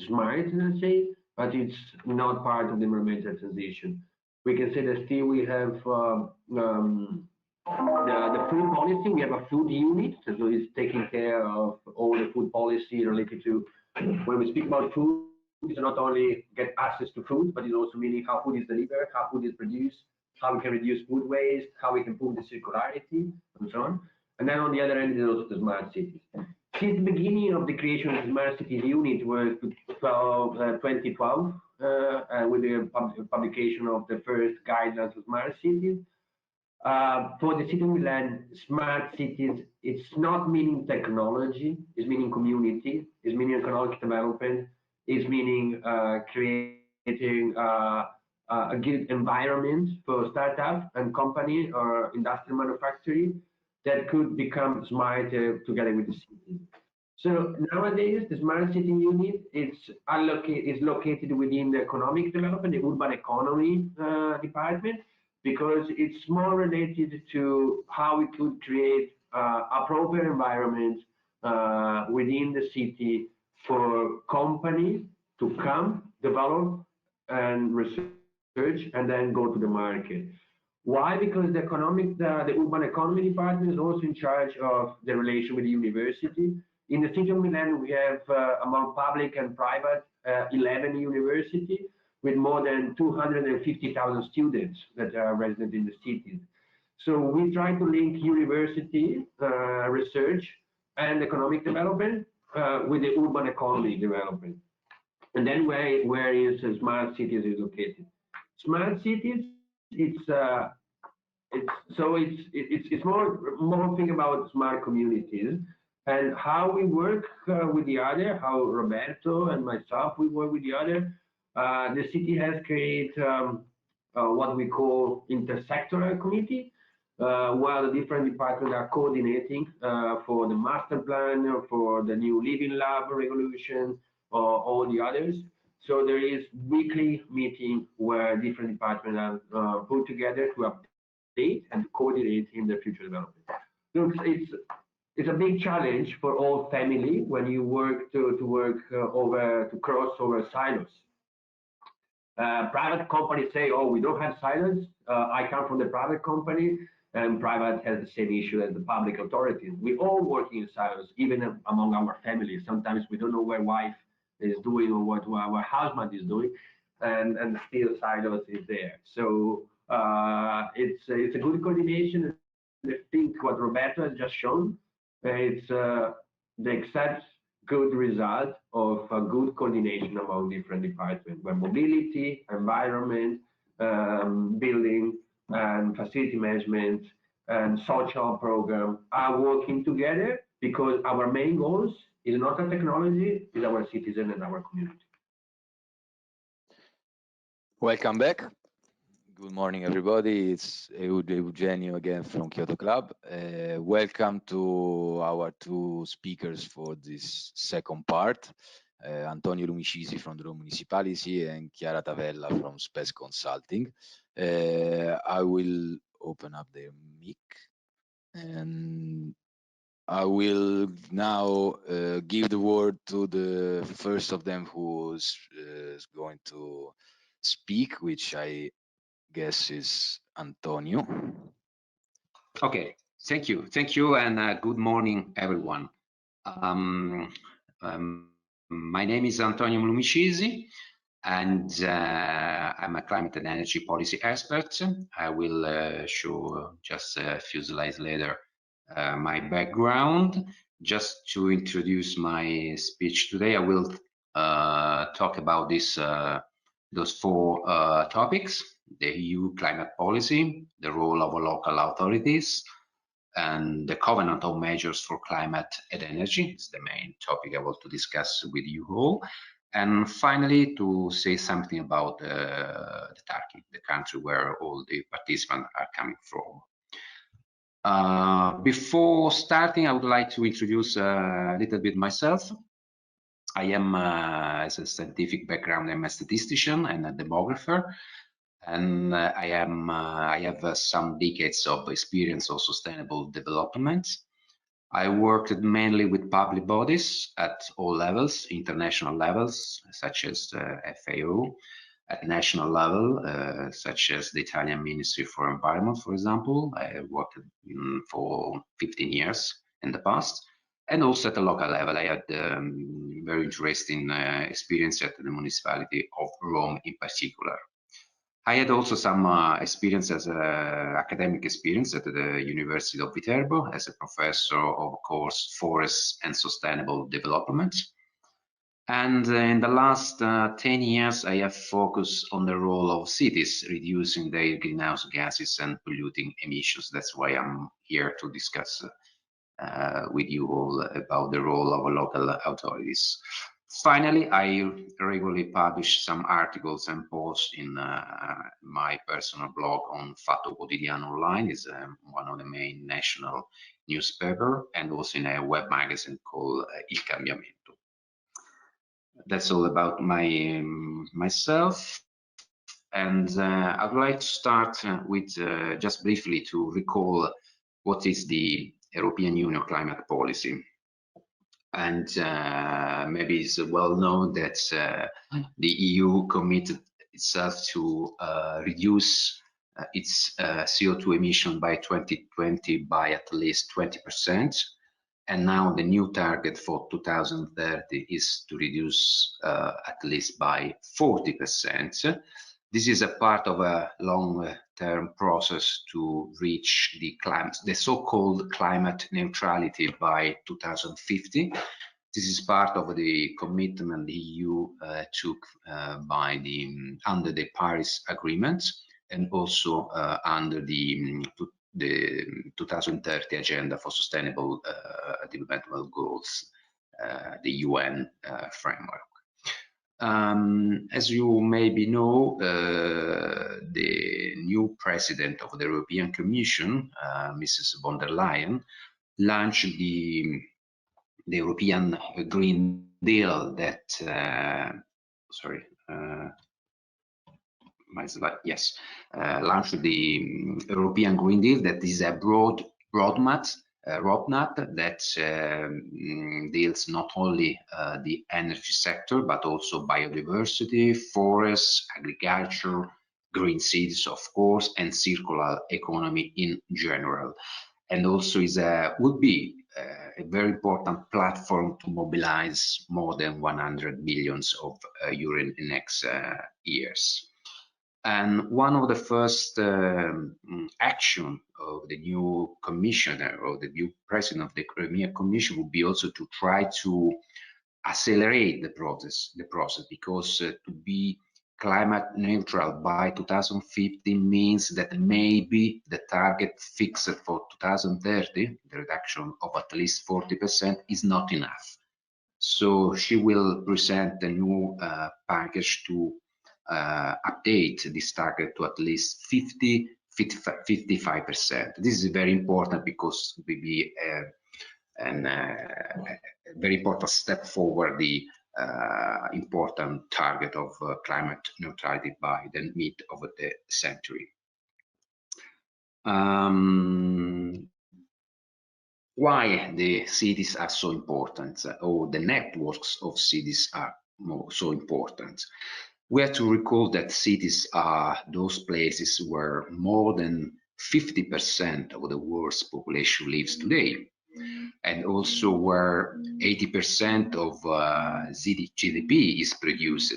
smart, let's say, but it's not part of the environmental transition. We can say that still we have the food policy policy, we have a food unit, so it's taking care of all the food policy related to, when we speak about food, it's not only get access to food, but it's also meaning how food is delivered, how food is produced, how we can reduce food waste, how we can improve the circularity, and so on. And then on the other end is also the smart cities. Since the beginning of the creation of the smart cities unit was 2012, with the publication of the first guidelines of smart cities. For the city of Milan, smart cities, it's not meaning technology, it's meaning community, it's meaning economic development, it's meaning creating a good environment for startup and company or industrial manufacturing that could become smarter together with the city. So nowadays, the smart city unit is located within the economic development, the urban economy department, because it's more related to how we could create a proper environment within the city for companies to come, develop, and research, and then go to the market. Why? Because the urban economy department is also in charge of the relation with the university. In the city of Milan, we have among public and private 11 universities with more than 250,000 students that are resident in the city. So we try to link university research and economic development with the urban economy development. And then where is smart cities is located? Smart cities, it's more thing about smart communities and how we work with the other, how Roberto and myself we work with the other. The city has created what we call intersectoral committee, while the different departments are coordinating for the master plan, for the new living lab regulation, or all the others. So there is weekly meeting where different departments are put together to update and coordinate in the future development. So it's a big challenge for all family when you work to cross over silos. Private companies say, oh, we don't have silos. I come from the private company, and private has the same issue as the public authorities. We all work in silos, even among our families. Sometimes we don't know where wife is doing or what our husband is doing, and still silos is there. So it's a good coordination. I think what Roberto has just shown, it's the exact good result of a good coordination among different departments, where mobility, environment, building, and facility management and social program are working together, because our main goals is not a technology, is our citizen and our community. Welcome back. Good morning, everybody. It's Eugenio again from Kyoto Club. Welcome to our two speakers for this second part, Antonio Lumicisi from the Rome Municipality and Chiara Tavella from Space Consulting. I will open up their mic and I will now give the word to the first of them who's going to speak, which I guess is Antonio. Okay, thank you, and good morning, everyone. My name is Antonio Lumicisi, and I'm a climate and energy policy expert. I will show just a few slides later my background. Just to introduce my speech today, I will talk about those four topics: the EU climate policy, the role of local authorities, and the covenant of measures for climate and energy. It's the main topic I want to discuss with you all. And finally, to say something about Turkey, the country where all the participants are coming from. Before starting, I would like to introduce a little bit myself. I am, as a scientific background, I'm a statistician and a demographer, and I have some decades of experience of sustainable development. I worked mainly with public bodies at all levels, international levels, such as FAO, at national level, such as the Italian Ministry for Environment, for example. I worked for 15 years in the past. And also at the local level, I had very interesting experience at the municipality of Rome in particular. I had also some experience as academic experience at the University of Viterbo as a professor of course forests and sustainable development. And in the last 10 years, I have focused on the role of cities reducing their greenhouse gases and polluting emissions. That's why I'm here to discuss with you all about the role of local authorities. Finally, I regularly publish some articles and posts in my personal blog on Fatto Quotidiano Online. It's one of the main national newspaper, and also in a web magazine called Il Cambiamento. That's all about myself. And I would like to start with just briefly to recall what is the European Union climate policy. And maybe it's well known that the EU committed itself to reduce its CO2 emission by 2020 by at least 20%. And now the new target for 2030 is to reduce at least by 40%. This is a part of a long-term process to reach the so-called climate neutrality by 2050. This is part of the commitment the EU took under the Paris Agreement, and also under the 2030 Agenda for Sustainable Development Goals, the UN framework. As you maybe know, the new president of the European Commission, Mrs. von der Leyen, launched the European Green Deal that, launched the European Green Deal that is a broad roadmap that deals not only the energy sector, but also biodiversity, forests, agriculture, green cities, of course, and circular economy in general. And also would be a very important platform to mobilize more than 100 billion of euro in the next years. And one of the first action of the new commissioner or the new president of the European Commission would be also to try to accelerate the process, because to be climate neutral by 2050 means that maybe the target fixed for 2030, the reduction of at least 40%, is not enough. So she will present a new package to update this target to at least 55%. This is very important because it will be a very important step forward the important target of climate neutrality by the mid of the century. Why the cities are so important, or the networks of cities are so important? We have to recall that cities are those places where more than 50% of the world's population lives today, and also where 80% of GDP is produced,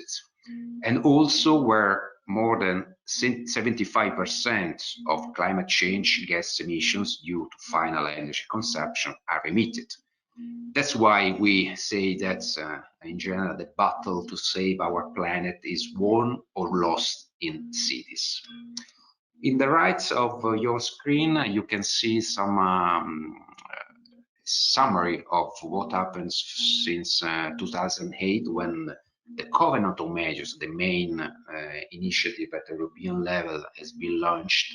and also where more than 75% of climate change gas emissions due to final energy consumption are emitted. That's why we say that in general the battle to save our planet is won or lost in cities. In the right of your screen you can see some summary of what happens since 2008, when the Covenant of Measures, the main initiative at the European level, has been launched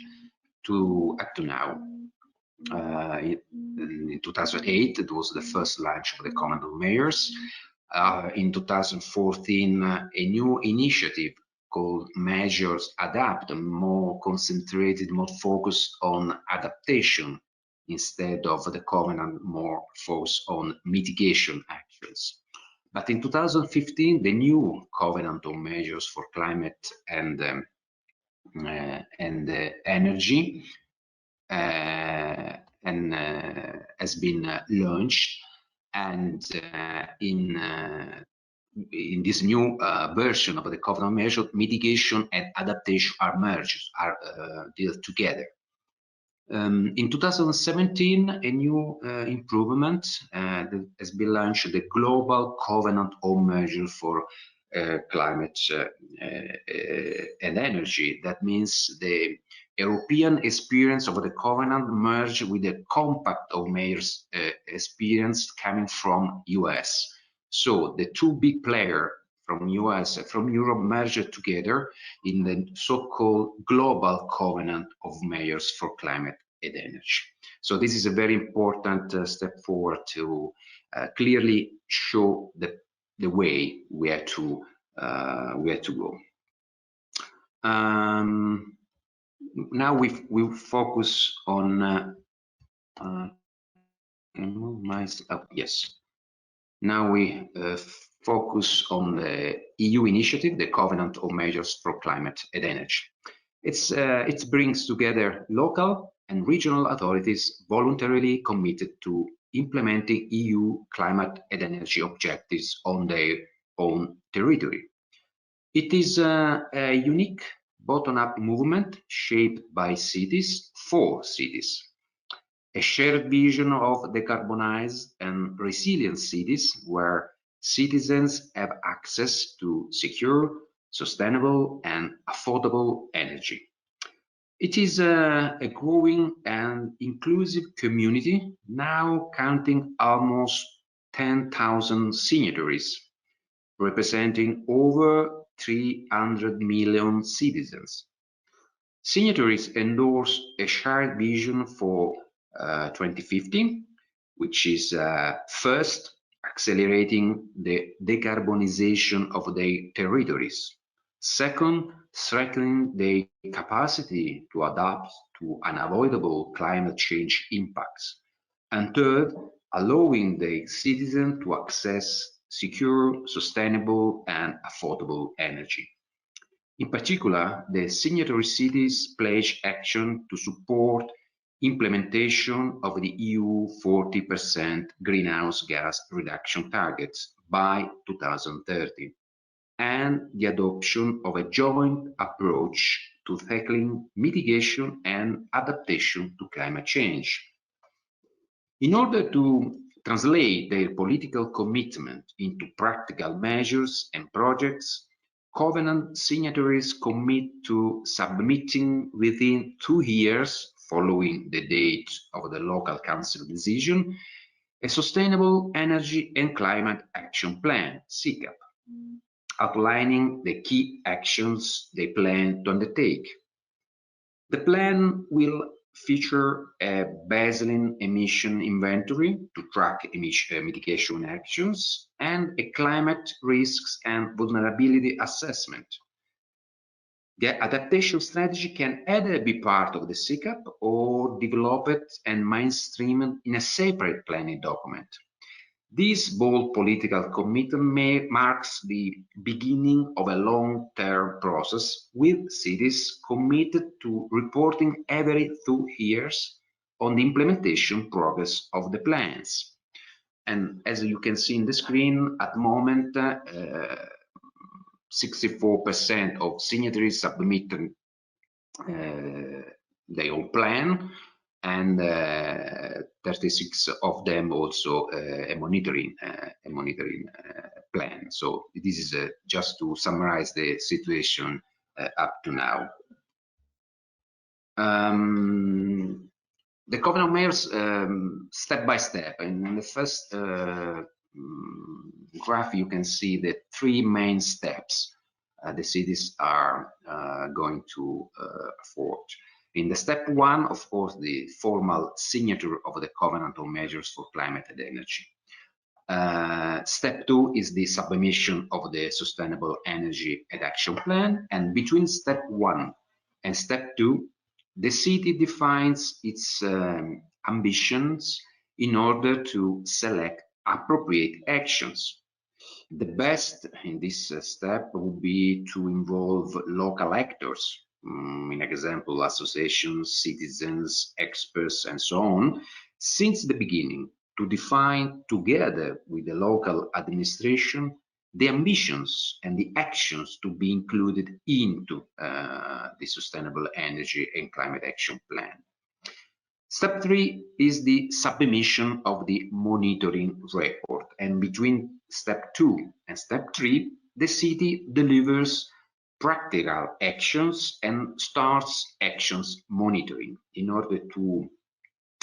up to now. In 2008, it was the first launch of the Covenant of Measures. In 2014, a new initiative called Measures Adapt, more concentrated, more focused on adaptation, instead of the Covenant more focused on mitigation actions. But in 2015, the new Covenant on Measures for Climate and Energy has been launched, and in this new version of the Covenant measure, mitigation and adaptation are merged, dealt together. In 2017, a new improvement has been launched, the Global Covenant on Measures for Climate and Energy. That means the European experience of the Covenant merged with the Compact of Mayors experience coming from US. So the two big players from US and from Europe merged together in the so-called Global Covenant of Mayors for Climate and Energy. So this is a very important step forward to clearly show the way where to go. Now we focus on yes. Now we focus on the EU initiative, the Covenant of Measures for Climate and Energy. It brings together local and regional authorities voluntarily committed to implementing EU climate and energy objectives on their own territory. It is a unique bottom-up movement shaped by cities for cities. A shared vision of decarbonized and resilient cities where citizens have access to secure, sustainable and affordable energy. It is a growing and inclusive community, now counting almost 10,000 signatories, representing over 300 million citizens. Signatories endorse a shared vision for 2050, which is first, accelerating the decarbonization of their territories. Second, strengthening their capacity to adapt to unavoidable climate change impacts. And third, allowing the citizen to access secure, sustainable, and affordable energy. In particular, the signatory cities pledge action to support implementation of the EU 40% greenhouse gas reduction targets by 2030, and the adoption of a joint approach to tackling mitigation and adaptation to climate change. In order to translate their political commitment into practical measures and projects, Covenant signatories commit to submitting within 2 years following the date of the local council decision a Sustainable Energy and Climate Action Plan, SICAP, outlining the key actions they plan to undertake. The plan will feature a baseline emission inventory to track emission mitigation actions and a climate risks and vulnerability assessment. The adaptation strategy can either be part of the SICAP or developed and mainstreamed in a separate planning document. This bold political commitment marks the beginning of a long-term process with cities committed to reporting every 2 years on the implementation progress of the plans. And as you can see in the screen, at the moment, 64% of signatories submitted their own plan, and 36 of them also a monitoring plan. So this is just to summarize the situation up to now. The Covenant Mayors step by step. And in the first graph, you can see the 3 main steps the cities are going to afford. In the step 1, of course, the formal signature of the Covenant on Measures for Climate and Energy. Step 2 is the submission of the Sustainable Energy and Action Plan. And between step 1 and step 2, the city defines its ambitions in order to select appropriate actions. The best in this step would be to involve local actors, in example, associations, citizens, experts, and so on, since the beginning, to define together with the local administration the ambitions and the actions to be included into the Sustainable Energy and Climate Action Plan. Step 3 is the submission of the monitoring report, and between step 2 and step 3, the city delivers practical actions and starts actions monitoring in order to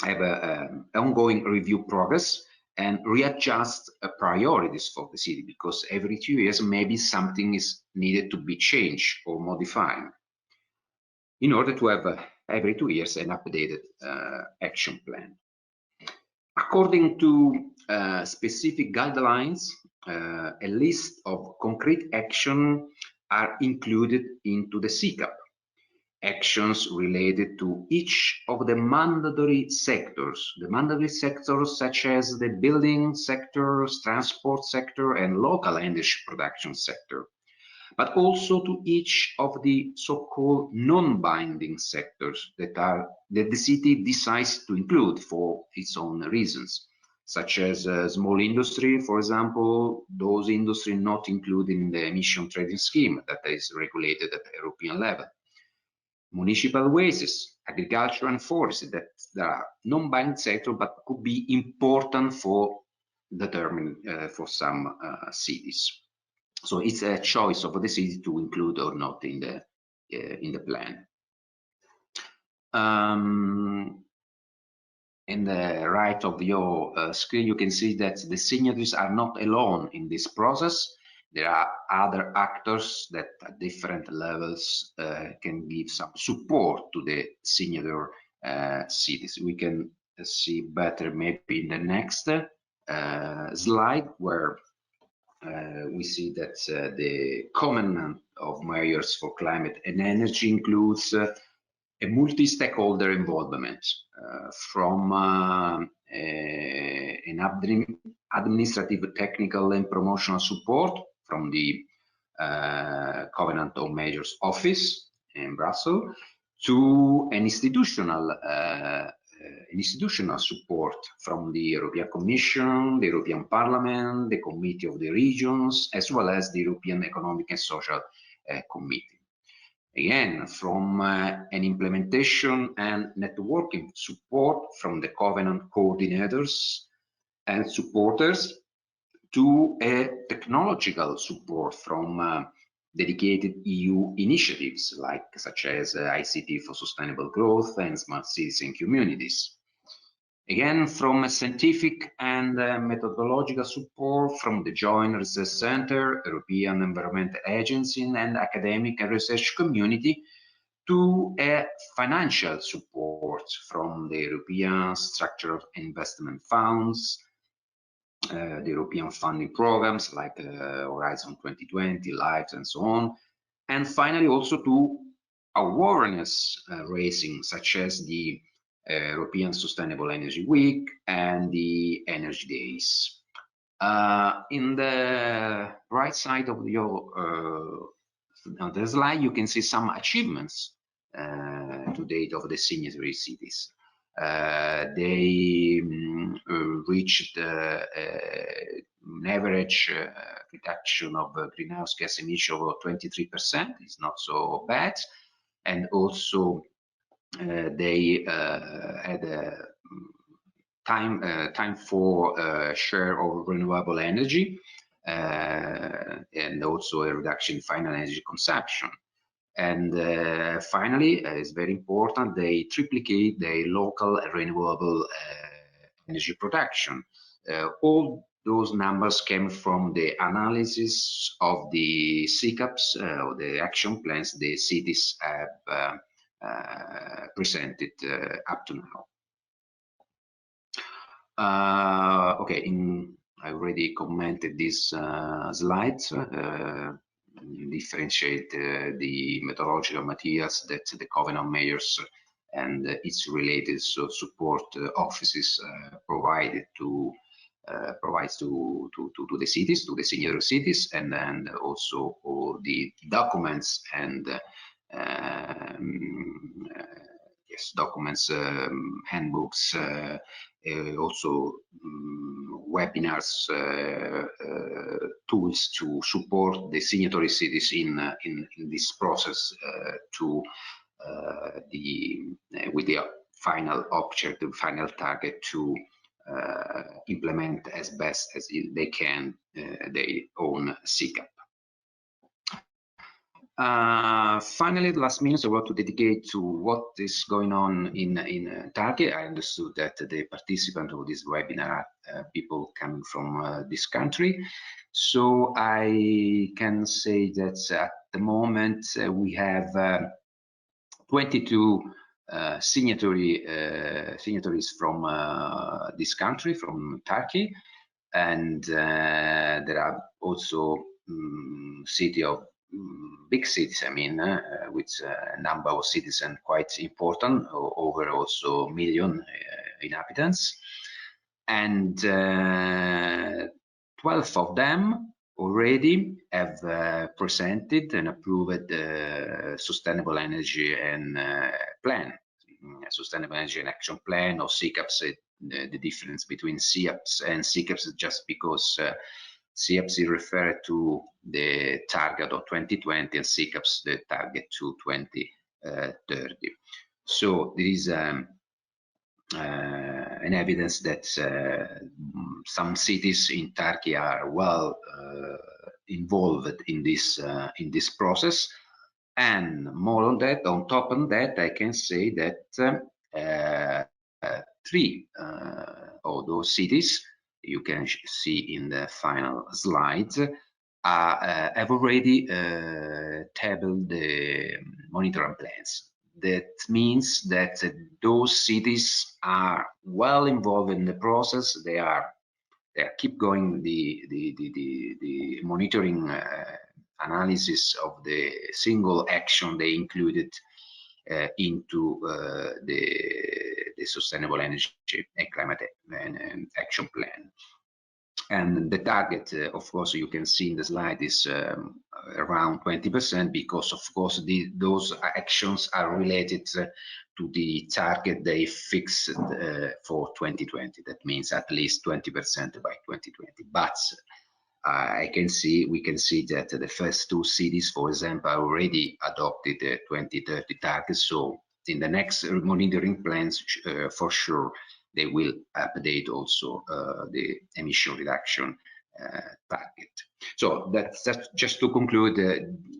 have an ongoing review progress and readjust priorities for the city, because every 2 years maybe something is needed to be changed or modified, in order to have every 2 years an updated action plan. According to specific guidelines, a list of concrete actions are included into the CCAP. Actions related to each of the mandatory sectors. The mandatory sectors such as the building sector, transport sector, and local energy production sector, but also to each of the so-called non-binding sectors that the city decides to include for its own reasons, such as small industry, for example, those industry not included in the emission trading scheme that is regulated at the European level. Municipal wastes, agriculture and forestry, that are non-binding sector but could be important for determining for some cities. So it's a choice of the city to include or not in the plan. In the right of your screen, you can see that the signatories are not alone in this process. There are other actors that at different levels can give some support to the signatory cities. We can see better maybe in the next slide, where we see that the Covenant of Mayors for Climate and Energy includes a multi-stakeholder involvement from an administrative, technical, and promotional support from the Covenant of Mayors office in Brussels, to an institutional support from the European Commission, the European Parliament, the Committee of the Regions, as well as the European Economic and Social Committee. Again, from an implementation and networking support from the Covenant coordinators and supporters, to a technological support from dedicated EU initiatives such as ICT for Sustainable Growth and Smart Cities and Communities. Again, from a scientific and methodological support from the Joint Research Center, European Environment Agency, and academic and research community, to a financial support from the European Structural Investment Funds, the European funding programs like Horizon 2020, LIFE, and so on. And finally, also to awareness raising, such as the European Sustainable Energy Week and the Energy Days. In the right side of your on the slide, you can see some achievements to date of the signatory cities. They reached an average reduction of greenhouse gas emission of 23%. It's not so bad. And also they had a time for share of renewable energy, and also a reduction in final energy consumption. And finally, it's very important, they triplicate the local renewable energy production. All those numbers came from the analysis of the CCAPs, or the action plans the cities have presented up to now. Okay, I already commented these slides. Differentiate the methodological materials that the Covenant Mayors and its related support offices provided to provides to the cities, to the senior cities, and then also all the documents and yes, documents, handbooks, also webinars, tools to support the signatory cities in this process with the final objective, final target to implement as best as they can their own CCAP. Finally, the last minutes I want to dedicate to what is going on in Turkey. I understood that the participants of this webinar are people coming from this country. So I can say that at the moment we have 22 signatories from this country, from Turkey, and there are also big cities, I mean, with a number of citizens quite important, over also 1 million inhabitants, and 12 of them already have presented and approved sustainable energy and plan, sustainable energy and action plan, or CCAPs. The difference between CAPs and CCAPs is just because CAPs refer to the target of 2020 and CCAPs the target to 2030. So there is an evidence that some cities in Turkey are well involved in this process, and more on that. On top of that, I can say that 3 of those cities you can see in the final slides have already tabled the monitoring plans. That means that those cities are well involved in the process. They keep going the monitoring analysis of the single action they included into the sustainable energy and climate and action plan. And the target, of course, you can see in the slide, is around 20%, because of course those actions are related to the target they fixed for 2020. That means at least 20% by 2020. But we can see that the first 2 cities, for example, already adopted the 2030 target. So in the next monitoring plans, for sure, they will update also the emission reduction target. So that's just to conclude.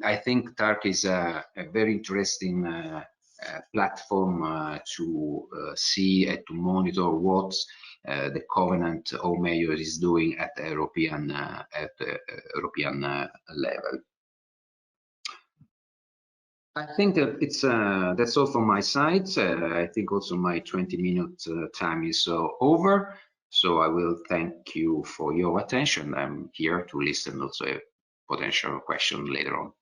I think Turkey is a very interesting platform to see and to monitor what the Covenant of Mayors is doing at the European level. I think that that's all from my side. I think also my 20-minute time is over. So I will thank you for your attention. I'm here to listen also a potential question later on.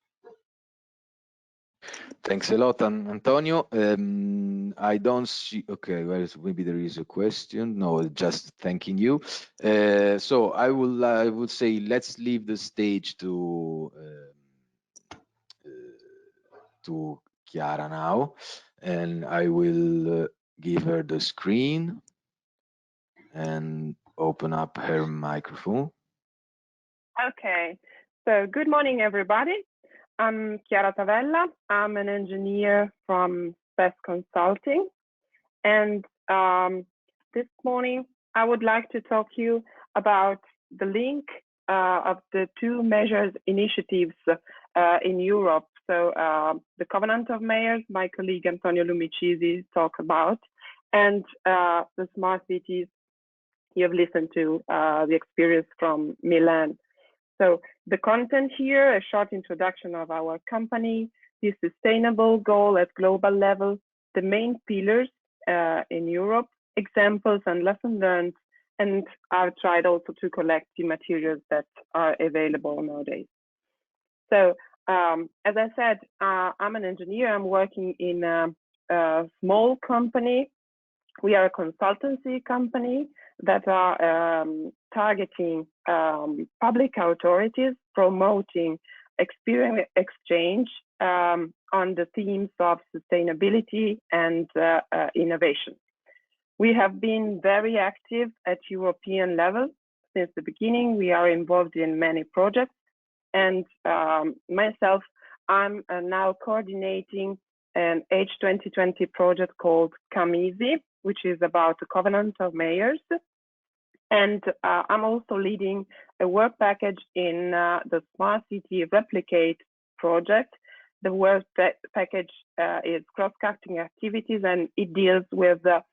Thanks a lot, Antonio. I don't see, okay, well, maybe there is a question. No, just thanking you. So I would say let's leave the stage to Chiara now, and I will give her the screen and open up her microphone. Okay, so good morning, everybody. I'm Chiara Tavella. I'm an engineer from SCSD Consulting, and this morning I would like to talk to you about the link of the 2 measures initiatives in Europe. So the Covenant of Mayors, my colleague Antonio Lumicisi talked about, and the smart cities you have listened to, the experience from Milan. So the content here, a short introduction of our company, the sustainable goal at global level, the main pillars in Europe, examples and lessons learned, and I've tried also to collect the materials that are available nowadays. So as I said, I'm an engineer. I'm working in a small company. We are a consultancy company. that are targeting public authorities, promoting experience exchange on the themes of sustainability and innovation. We have been very active at European level since the beginning. We are involved in many projects, and myself, I'm now coordinating an H2020 project called Come Easy, which is about the Covenant of Mayors. And I'm also leading a work package in the Smart City Replicate project. The work package is cross-cutting activities, and it deals with the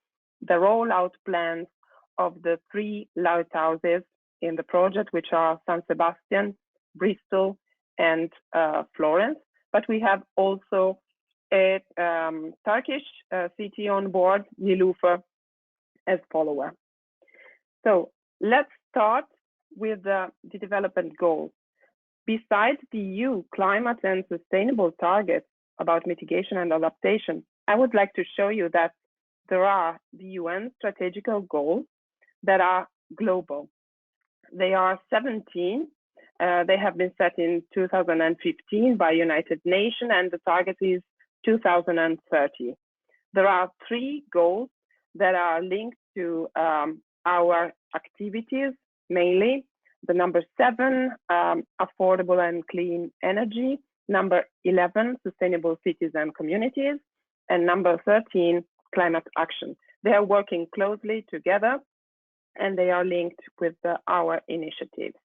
rollout plans of the 3 lighthouses in the project, which are San Sebastian, Bristol, and Florence. But we have also a Turkish city on board, Nilufer, as follower. So let's start with the development goals. Besides the EU climate and sustainable targets about mitigation and adaptation, I would like to show you that there are the UN strategical goals that are global. They are 17. They have been set in 2015 by United Nations, and the target is 2030. There are 3 goals that are linked to our activities, mainly. The number 7, affordable and clean energy. Number 11, sustainable cities and communities. And number 13, climate action. They are working closely together, and they are linked with our initiatives.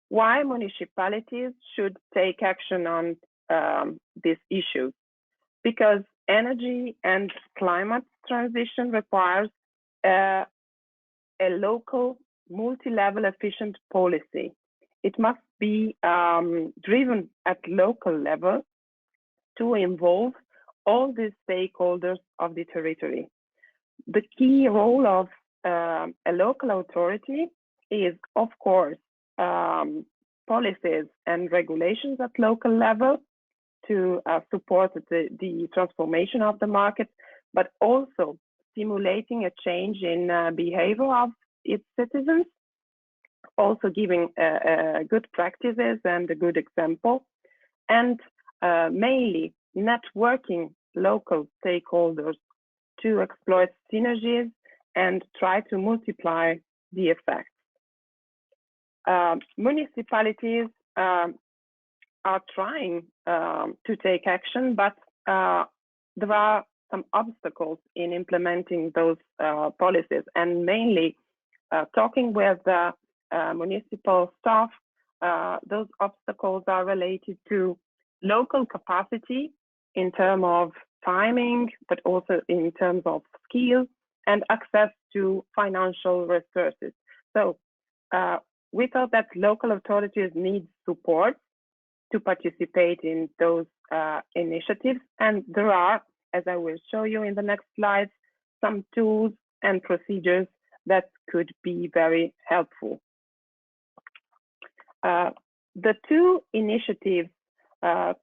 Why municipalities should take action on these issues? Because energy and climate transition requires a local, multi-level efficient policy. It must be driven at local level to involve all the stakeholders of the territory. The key role of a local authority is, of course, policies and regulations at local level to support the transformation of the market, but also stimulating a change in behavior of its citizens, also giving good practices and a good example, and mainly networking local stakeholders to exploit synergies and try to multiply the effects. Municipalities are trying to take action, but there are some obstacles in implementing those policies, and mainly talking with the municipal staff, those obstacles are related to local capacity in terms of timing, but also in terms of skills and access to financial resources. So we thought that local authorities need support to participate in those initiatives, and there are, as I will show you in the next slides, some tools and procedures that could be very helpful. The 2 initiatives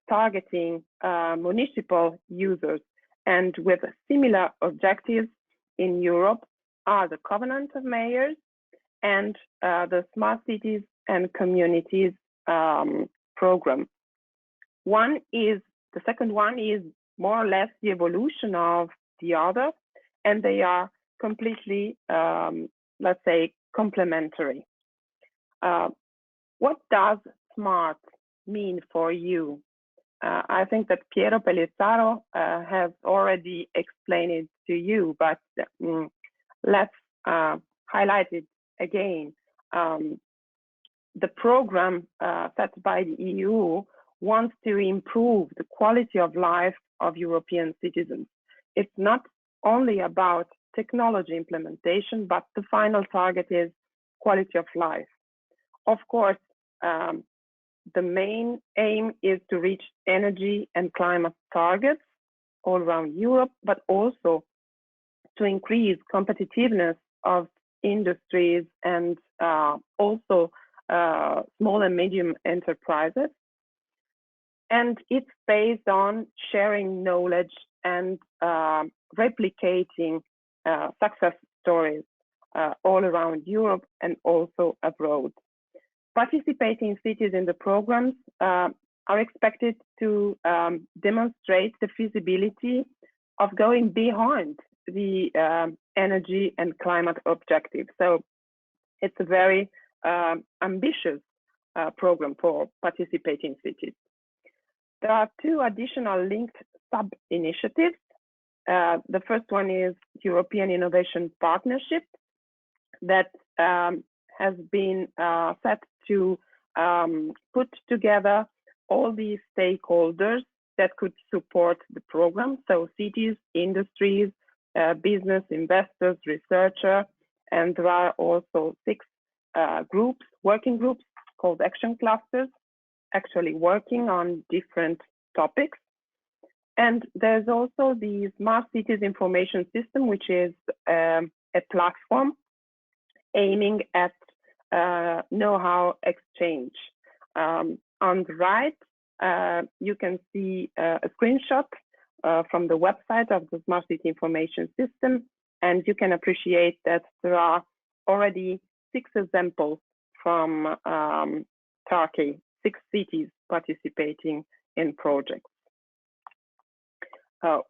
targeting municipal users and with similar objectives in Europe are the Covenant of Mayors and the Smart Cities and Communities program. The second one is more or less the evolution of the other, and they are completely, let's say, complementary. What does SMART mean for you? I think that Piero Pellizzaro has already explained it to you, but let's highlight it again. The program set by the EU wants to improve the quality of life of European citizens. It's not only about technology implementation, but the final target is quality of life. Of course, the main aim is to reach energy and climate targets all around Europe, but also to increase competitiveness of industries and also small and medium enterprises. And it's based on sharing knowledge and replicating success stories all around Europe and also abroad. Participating cities in the programs are expected to demonstrate the feasibility of going beyond the energy and climate objectives. So it's a very ambitious program for participating cities. There are two additional linked sub-initiatives. The first one is European Innovation Partnership that has been set to put together all the stakeholders that could support the program. So cities, industries, business, investors, researchers, and there are also 6 groups, working groups called action clusters, actually working on different topics. And there's also the Smart Cities Information System, which is a platform aiming at know-how exchange. On the right, you can see a screenshot from the website of the Smart City Information System, and you can appreciate that there are already 6 examples from Turkey, 6 cities participating in projects.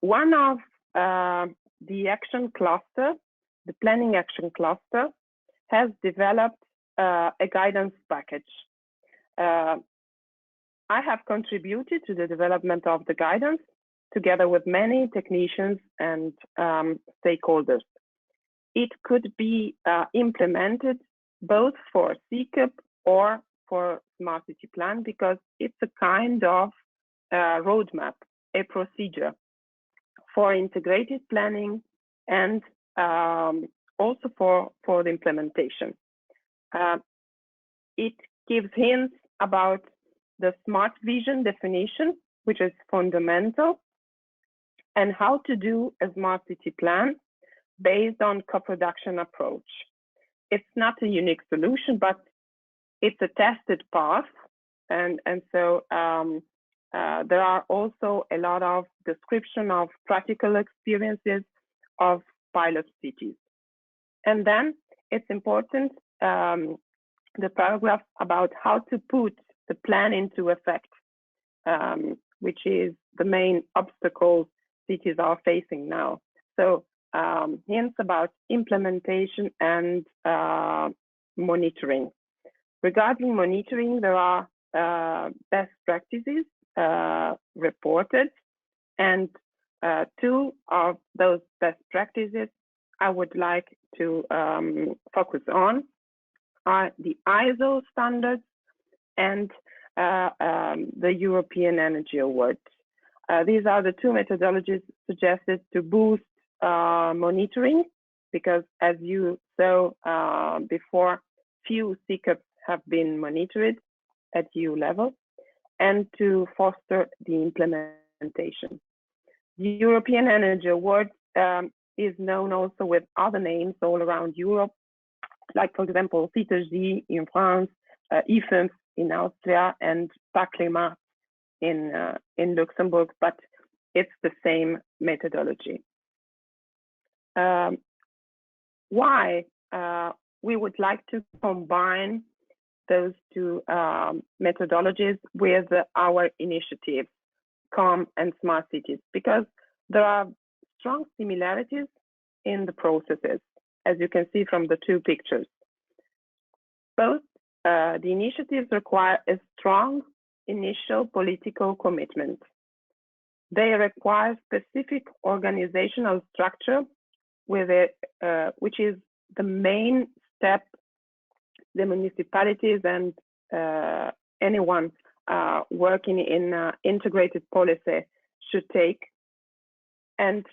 One of the action cluster, the planning action cluster, has developed a guidance package. I have contributed to the development of the guidance together with many technicians and stakeholders. It could be implemented both for CCUP or for Smart City Plan because it's a kind of roadmap, a procedure for integrated planning and also for the implementation. It gives hints about the smart vision definition, which is fundamental, and how to do a smart city plan based on co-production approach. It's not a unique solution, but it's a tested path. And so there are also a lot of description of practical experiences of pilot cities. And then it's important, the paragraph about how to put the plan into effect, which is the main obstacle cities are facing now. So hints about implementation and monitoring. Regarding monitoring, there are best practices reported, and 2 of those best practices I would like to focus on are the ISO standards and the European Energy Award. These are the 2 methodologies suggested to boost monitoring, because as you saw before, few CCUPs have been monitored at EU level, and to foster the implementation. The European Energy Award is known also with other names all around Europe, like, for example, CSD in France, IFEMS in Austria, and PACLIMAT in Luxembourg, but it's the same methodology. Why we would like to combine those 2 methodologies with our initiatives, CALM and Smart Cities, because there are strong similarities in the processes, as you can see from the 2 pictures. Both the initiatives require a strong initial political commitment. They require specific organizational structure with which is the main step the municipalities and anyone working in integrated policy should take. And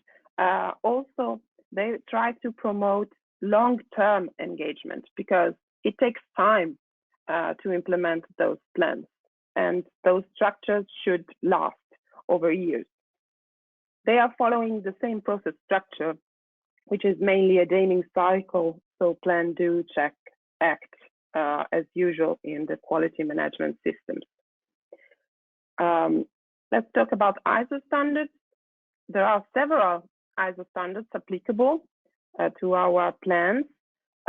also, they try to promote long-term engagement, because it takes time to implement those plans, and those structures should last over years. They are following the same process structure, which is mainly a Deming cycle, so plan, do, check, act, as usual in the quality management systems. Let's talk about ISO standards. There are several ISO standards applicable to our plans.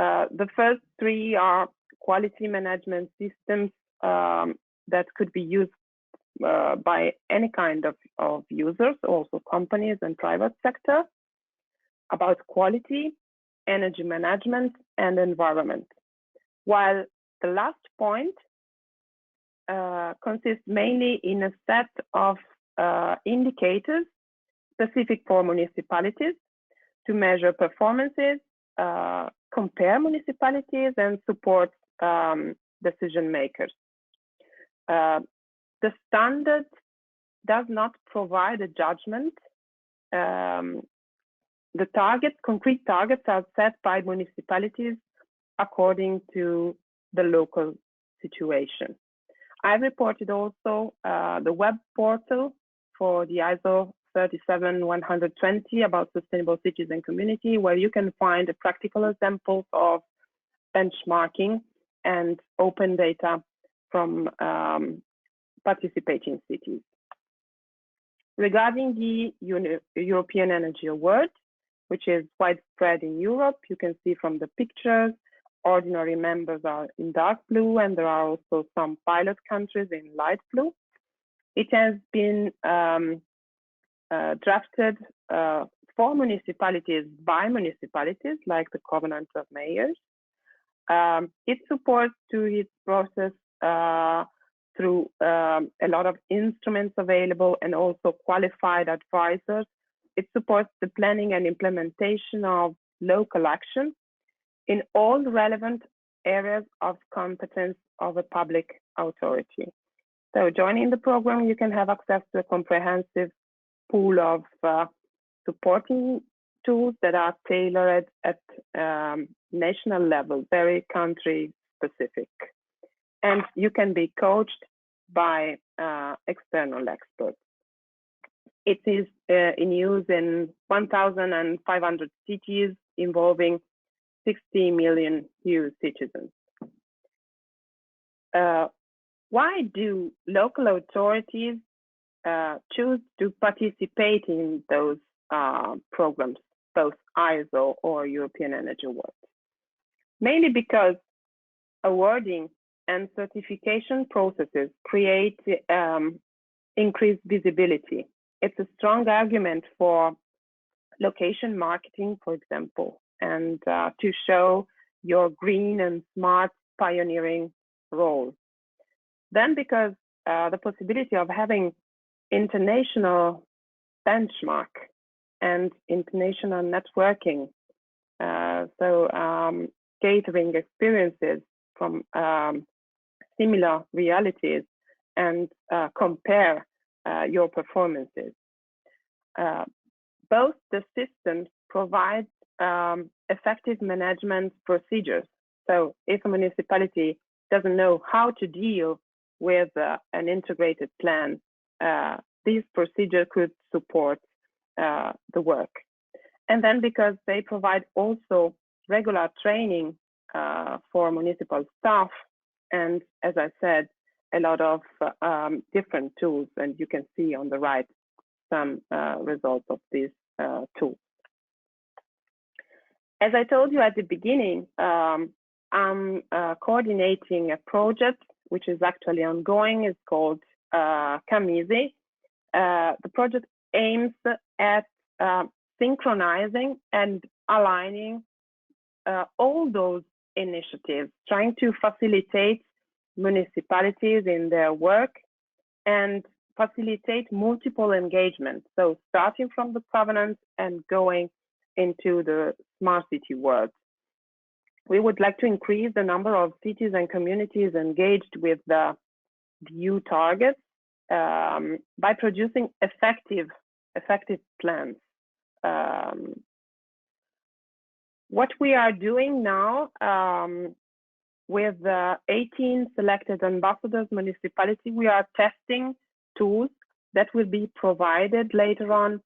The first three are quality management systems that could be used by any kind of users, also companies and private sector, about quality, energy management, and environment. While the last point consists mainly in a set of indicators specific for municipalities to measure performances, compare municipalities, and support decision makers. The standard does not provide a judgment. The concrete targets are set by municipalities according to the local situation. I reported also the web portal for the ISO 37120 about sustainable cities and community, where you can find the practical examples of benchmarking and open data from participating cities. Regarding the European Energy Award, which is widespread in Europe, you can see from the pictures, ordinary members are in dark blue, and there are also some pilot countries in light blue. It has been drafted for municipalities by municipalities, like the Covenant of Mayors. It supports to its process through a lot of instruments available and also qualified advisors. It supports the planning and implementation of local action in all relevant areas of competence of a public authority. So joining the program, you can have access to a comprehensive pool of supporting tools that are tailored at national level, very country specific. And you can be coached by external experts. It is in use in 1,500 cities involving 60 million EU citizens. Why do local authorities choose to participate in those programs, both ISO or European Energy Award? Mainly because awarding and certification processes create increased visibility. It's a strong argument for location marketing, for example, and to show your green and smart pioneering role. Then because the possibility of having international benchmark and international networking, gathering experiences from similar realities and compare your performances. Both the systems provide effective management procedures. So if a municipality doesn't know how to deal with an integrated plan, this procedure could support the work. And then because they provide also regular training for municipal staff, and as I said, a lot of different tools, and you can see on the right some results of these tools. As I told you at the beginning, I'm coordinating a project which is actually ongoing. It's called CAMISI. The project aims at synchronizing and aligning all those initiatives, trying to facilitate municipalities in their work and facilitate multiple engagements. So starting from the governance and going into the smart city world. We would like to increase the number of cities and communities engaged with the EU targets by producing effective plans. What we are doing now with 18 selected ambassadors municipality, we are testing tools that will be provided later on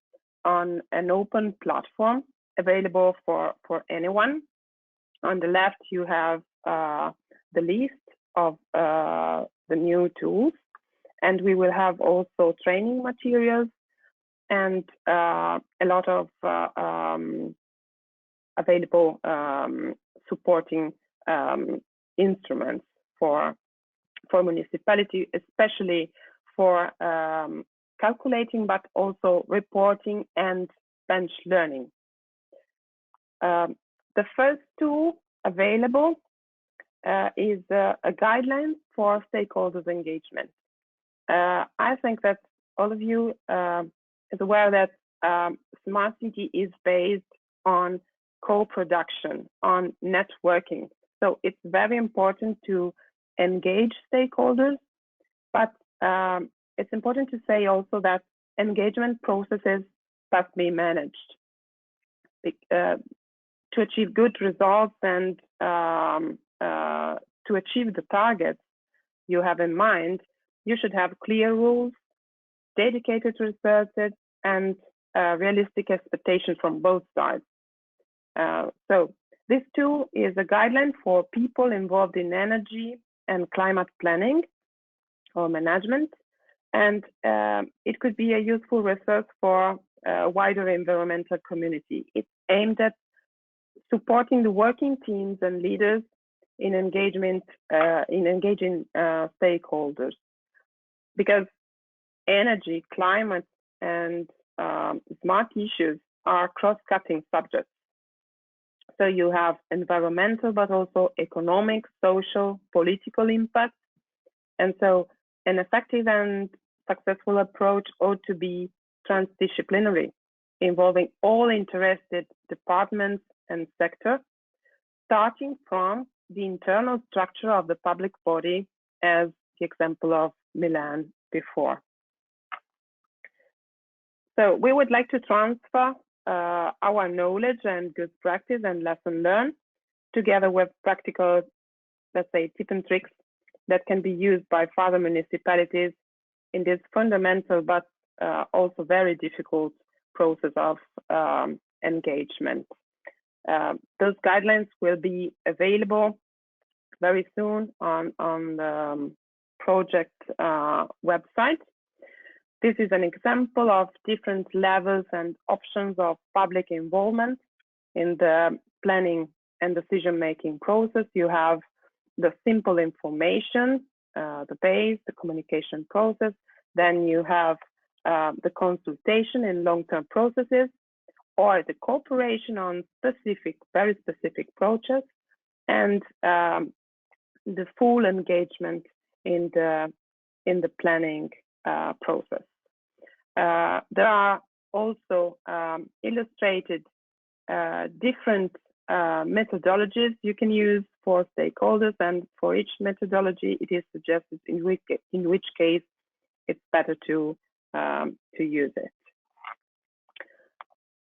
an open platform available for anyone. On the left, you have the list of the new tools, and we will have also training materials and a lot of available supporting instruments for municipality, especially for calculating, but also reporting and bench learning. The first tool available is a guideline for stakeholders engagement. I think that all of you is aware that smart city is based on co-production, on networking. So it's very important to engage stakeholders, but it's important to say also that engagement processes must be managed. To achieve good results and to achieve the targets you have in mind, you should have clear rules, dedicated resources, and realistic expectations from both sides. So this tool is a guideline for people involved in energy and climate planning or management, and it could be a useful resource for a wider environmental community. It's aimed at supporting the working teams and leaders in engaging stakeholders, because energy, climate, and smart issues are cross-cutting subjects. So you have environmental, but also economic, social, political impact. And so an effective and successful approach ought to be transdisciplinary, involving all interested departments and sectors, starting from the internal structure of the public body, as the example of Milan before. So we would like to transfer our knowledge and good practice and lesson learned, together with practical, let's say, tips and tricks that can be used by further municipalities in this fundamental but also very difficult process of engagement. Those guidelines will be available very soon on the project website. This is an example of different levels and options of public involvement in the planning and decision-making process. You have the simple information, the base, the communication process. Then you have the consultation in long-term processes, or the cooperation on specific, very specific projects, and the full engagement in the planning process. There are also illustrated different methodologies you can use for stakeholders, and for each methodology it is suggested in which case it's better to use it.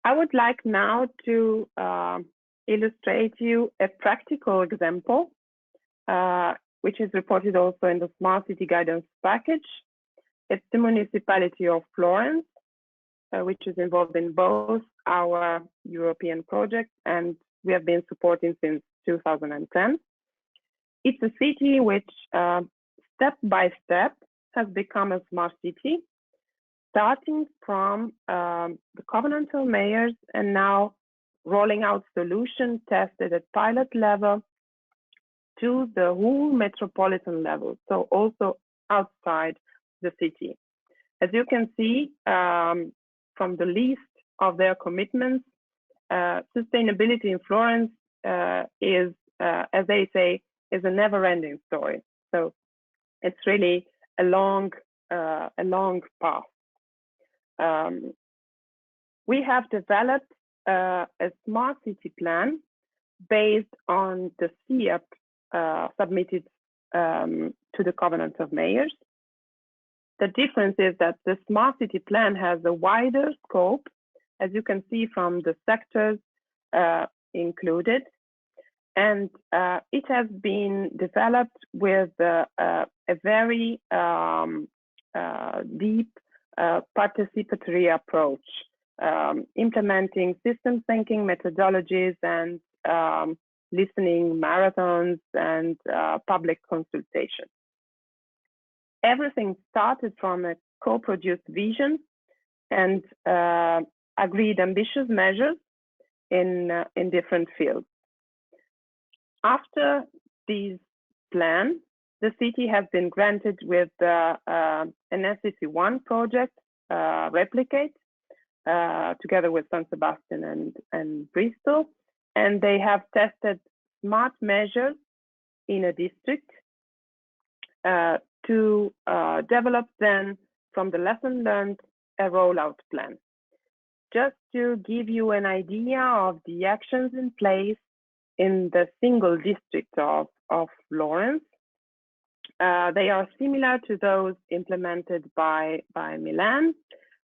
I would like now to illustrate you a practical example, which is reported also in the Smart City Guidance Package. It's the municipality of Florence, which is involved in both our European projects, and we have been supporting since 2010. It's a city which step by step has become a smart city, starting from the covenantal mayors and now rolling out solutions tested at pilot level to the whole metropolitan level, so also outside the city. As you can see from the list of their commitments, sustainability in Florence is, as they say, is a never-ending story. So it's really a long path. We have developed a smart city plan based on the CEAP submitted to the Covenant of Mayors. The difference is that the smart city plan has a wider scope, as you can see from the sectors included, and it has been developed with a very deep participatory approach, implementing system thinking methodologies and listening marathons and public consultation. Everything started from a co-produced vision and agreed ambitious measures in different fields. After this plan, the city has been granted with an SCC1 project, Replicate, together with San Sebastian and Bristol, and they have tested smart measures in a district to develop then from the lesson learned a rollout plan. Just to give you an idea of the actions in place in the single district of Florence, they are similar to those implemented by Milan.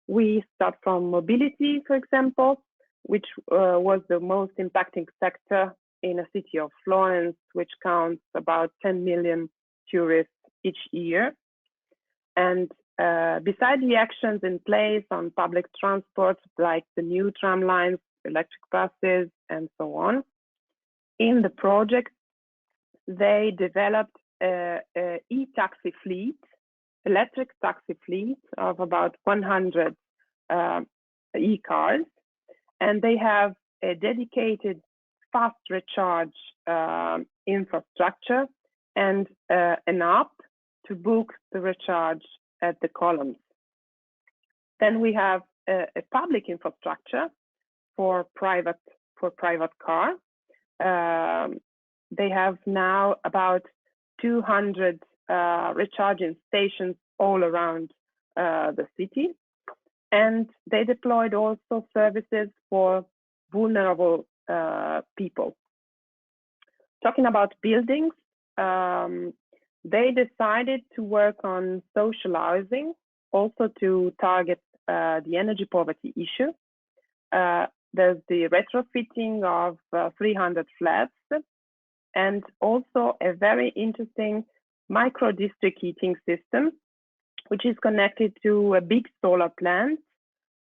We start from mobility, for example, which was the most impacting sector in a city of Florence, which counts about 10 million tourists each year. And beside the actions in place on public transport, like the new tram lines, electric buses, and so on, in the project, they developed an e-taxi fleet, electric taxi fleet of about 100 e-cars, and they have a dedicated fast recharge infrastructure and an app to book the recharge at the columns. Then we have a public infrastructure for private car. They have now about 200 recharging stations all around the city, and they deployed also services for vulnerable people. Talking about buildings, they decided to work on social housing, also to target the energy poverty issue. There's the retrofitting of 300 flats, and also a very interesting micro-district heating system, which is connected to a big solar plant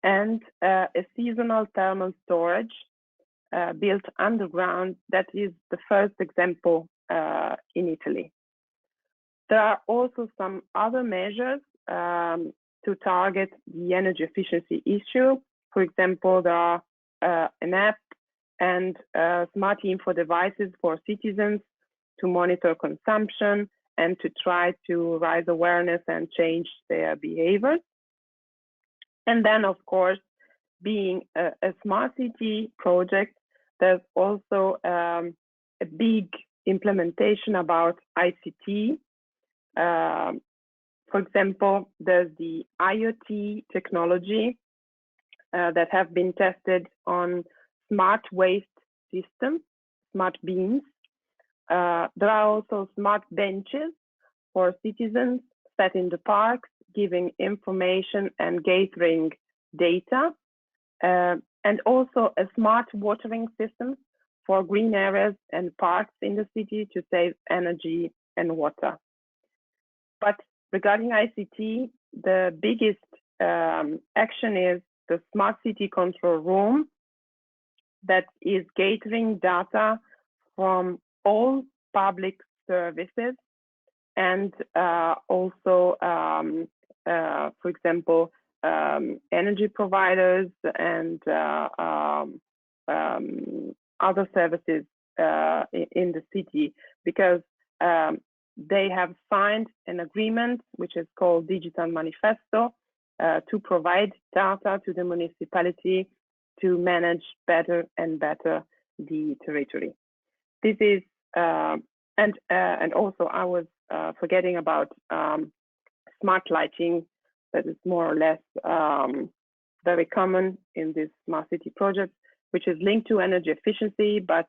and a seasonal thermal storage built underground. That is the first example in Italy. There are also some other measures to target the energy efficiency issue. For example, there are an app and smart info devices for citizens to monitor consumption and to try to raise awareness and change their behaviors. And then, of course, being a smart city project, there's also a big implementation about ICT. For example, there's the IoT technology that have been tested on smart waste systems, smart bins. There are also smart benches for citizens set in the parks, giving information and gathering data, and also a smart watering system for green areas and parks in the city to save energy and water. But regarding ICT, the biggest action is the Smart City Control Room that is gathering data from all public services and also, for example, energy providers and other services in the city, because they have signed an agreement which is called Digital Manifesto to provide data to the municipality to manage better and better the territory. This is and also I was forgetting about smart lighting, that is more or less very common in this smart city project, which is linked to energy efficiency, but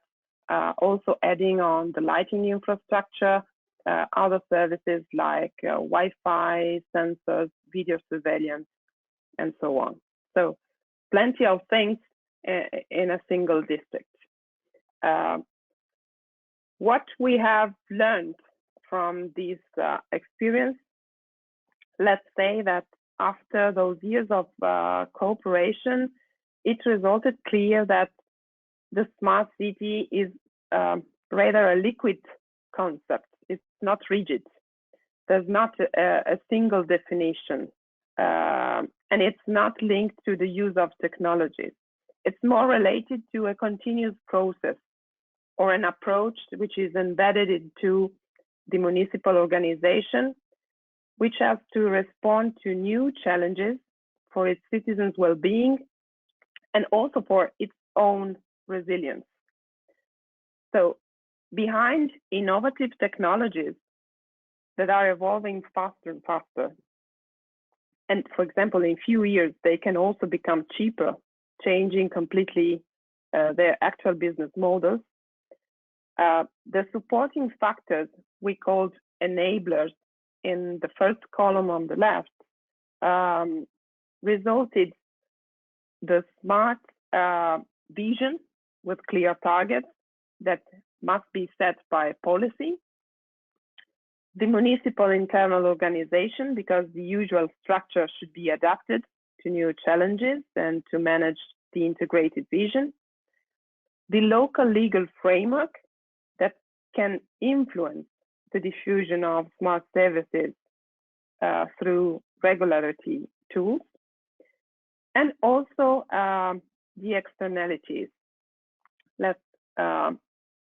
also adding on the lighting infrastructure, other services like Wi-Fi, sensors, video surveillance, and so on. So plenty of things in a single district. What we have learned from this experience, let's say that after those years of cooperation, it resulted clear that the smart city is rather a liquid concept. It's not rigid. There's not a single definition, and it's not linked to the use of technologies. It's more related to a continuous process or an approach which is embedded into the municipal organization, which has to respond to new challenges for its citizens' well-being and also for its own resilience. So behind innovative technologies that are evolving faster and faster, and for example, in a few years, they can also become cheaper, changing completely their actual business models. The supporting factors we called enablers in the first column on the left resulted the smart vision with clear targets that must be set by policy, the municipal internal organization, because the usual structure should be adapted to new challenges and to manage the integrated vision, the local legal framework that can influence the diffusion of smart services through regulatory tools, and also the externalities. Let's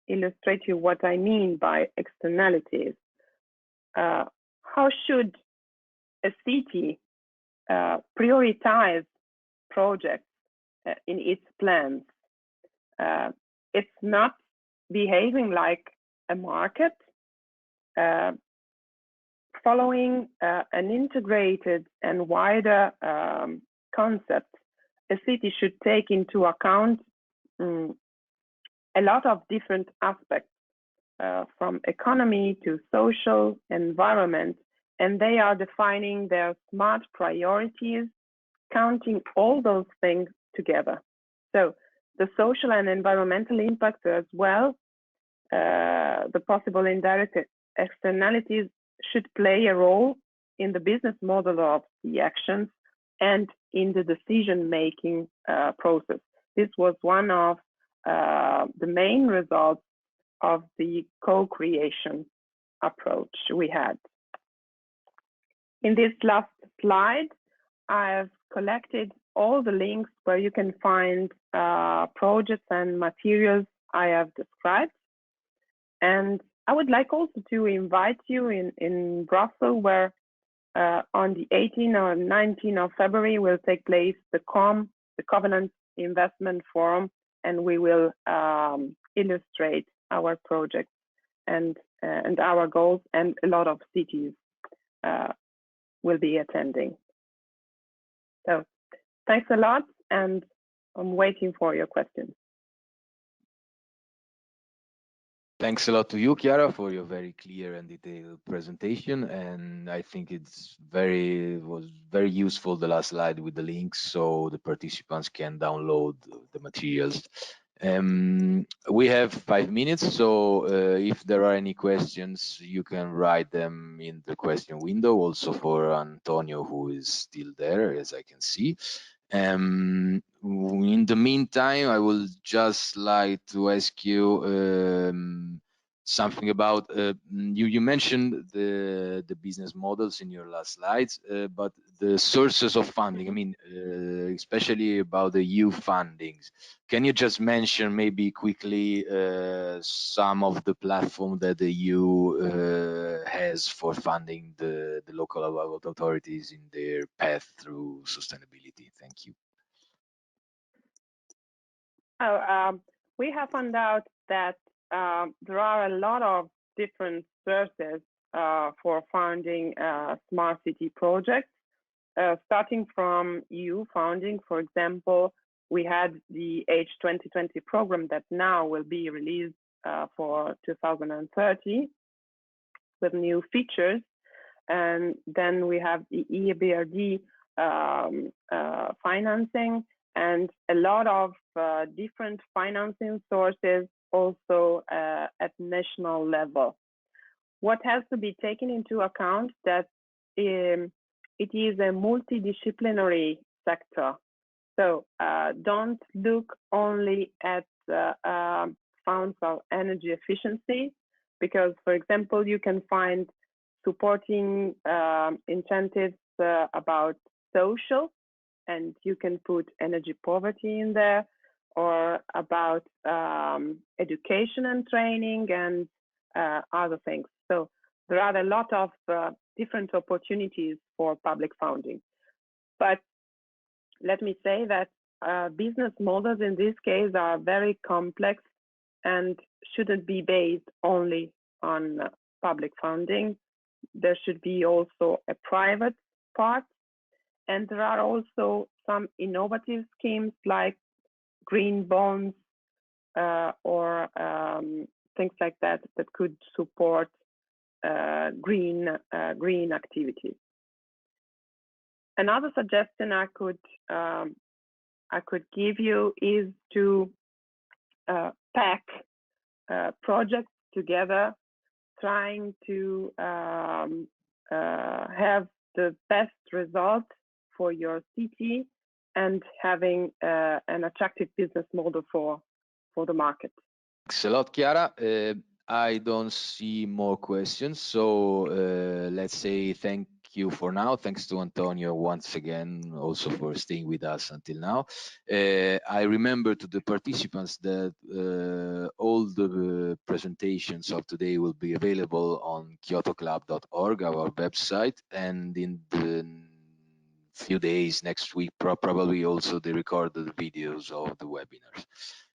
illustrate you what I mean by externalities. How should a city prioritize projects in its plans? It's not behaving like a market, following an integrated and wider concept. A city should take into account a lot of different aspects, from economy to social environment, and they are defining their smart priorities, counting all those things together. So the social and environmental impacts as well, the possible indirect externalities should play a role in the business model of the actions and in the decision-making process. This was one of the main results of the co-creation approach we had. In this last slide, I've collected all the links where you can find projects and materials I have described. And I would like also to invite you in Brussels, where on the 18th or 19th of February will take place the Covenant Investment Forum, and we will illustrate our projects and our goals, and a lot of cities will be attending. So thanks a lot, and I'm waiting for your questions. Thanks a lot to you, Chiara, for your very clear and detailed presentation. And I think it was very useful, the last slide with the links, so the participants can download the materials. We have 5 minutes, so if there are any questions, you can write them in the question window, also for Antonio, who is still there, as I can see. In the meantime, I will just like to ask you something about you mentioned the business models in your last slides, but the sources of funding. I mean, especially about the EU fundings. Can you just mention maybe quickly some of the platform that the EU has for funding the local authorities in their path through sustainability? Thank you. We have found out that there are a lot of different sources for funding smart city projects, starting from EU funding. For example, we had the H2020 program that now will be released for 2030 with new features. And then we have the EBRD financing, and a lot of different financing sources also at national level. What has to be taken into account that it is a multidisciplinary sector. So don't look only at funds of energy efficiency, because, for example, you can find supporting incentives about social, and you can put energy poverty in there, or about education and training and other things. So there are a lot of different opportunities for public funding. But let me say that business models in this case are very complex and shouldn't be based only on public funding. There should be also a private part. And there are also some innovative schemes like green bonds or things like that that could support green activities. Another suggestion I could give you is to pack projects together, trying to have the best result for your city and having an attractive business model for the market. Thanks a lot, Chiara. I don't see more questions, so let's say thank you for now. Thanks to Antonio once again also for staying with us until now. I remember to the participants that all the presentations of today will be available on kyotoclub.org, our website, and in the few days next week probably also the recorded videos of the webinars.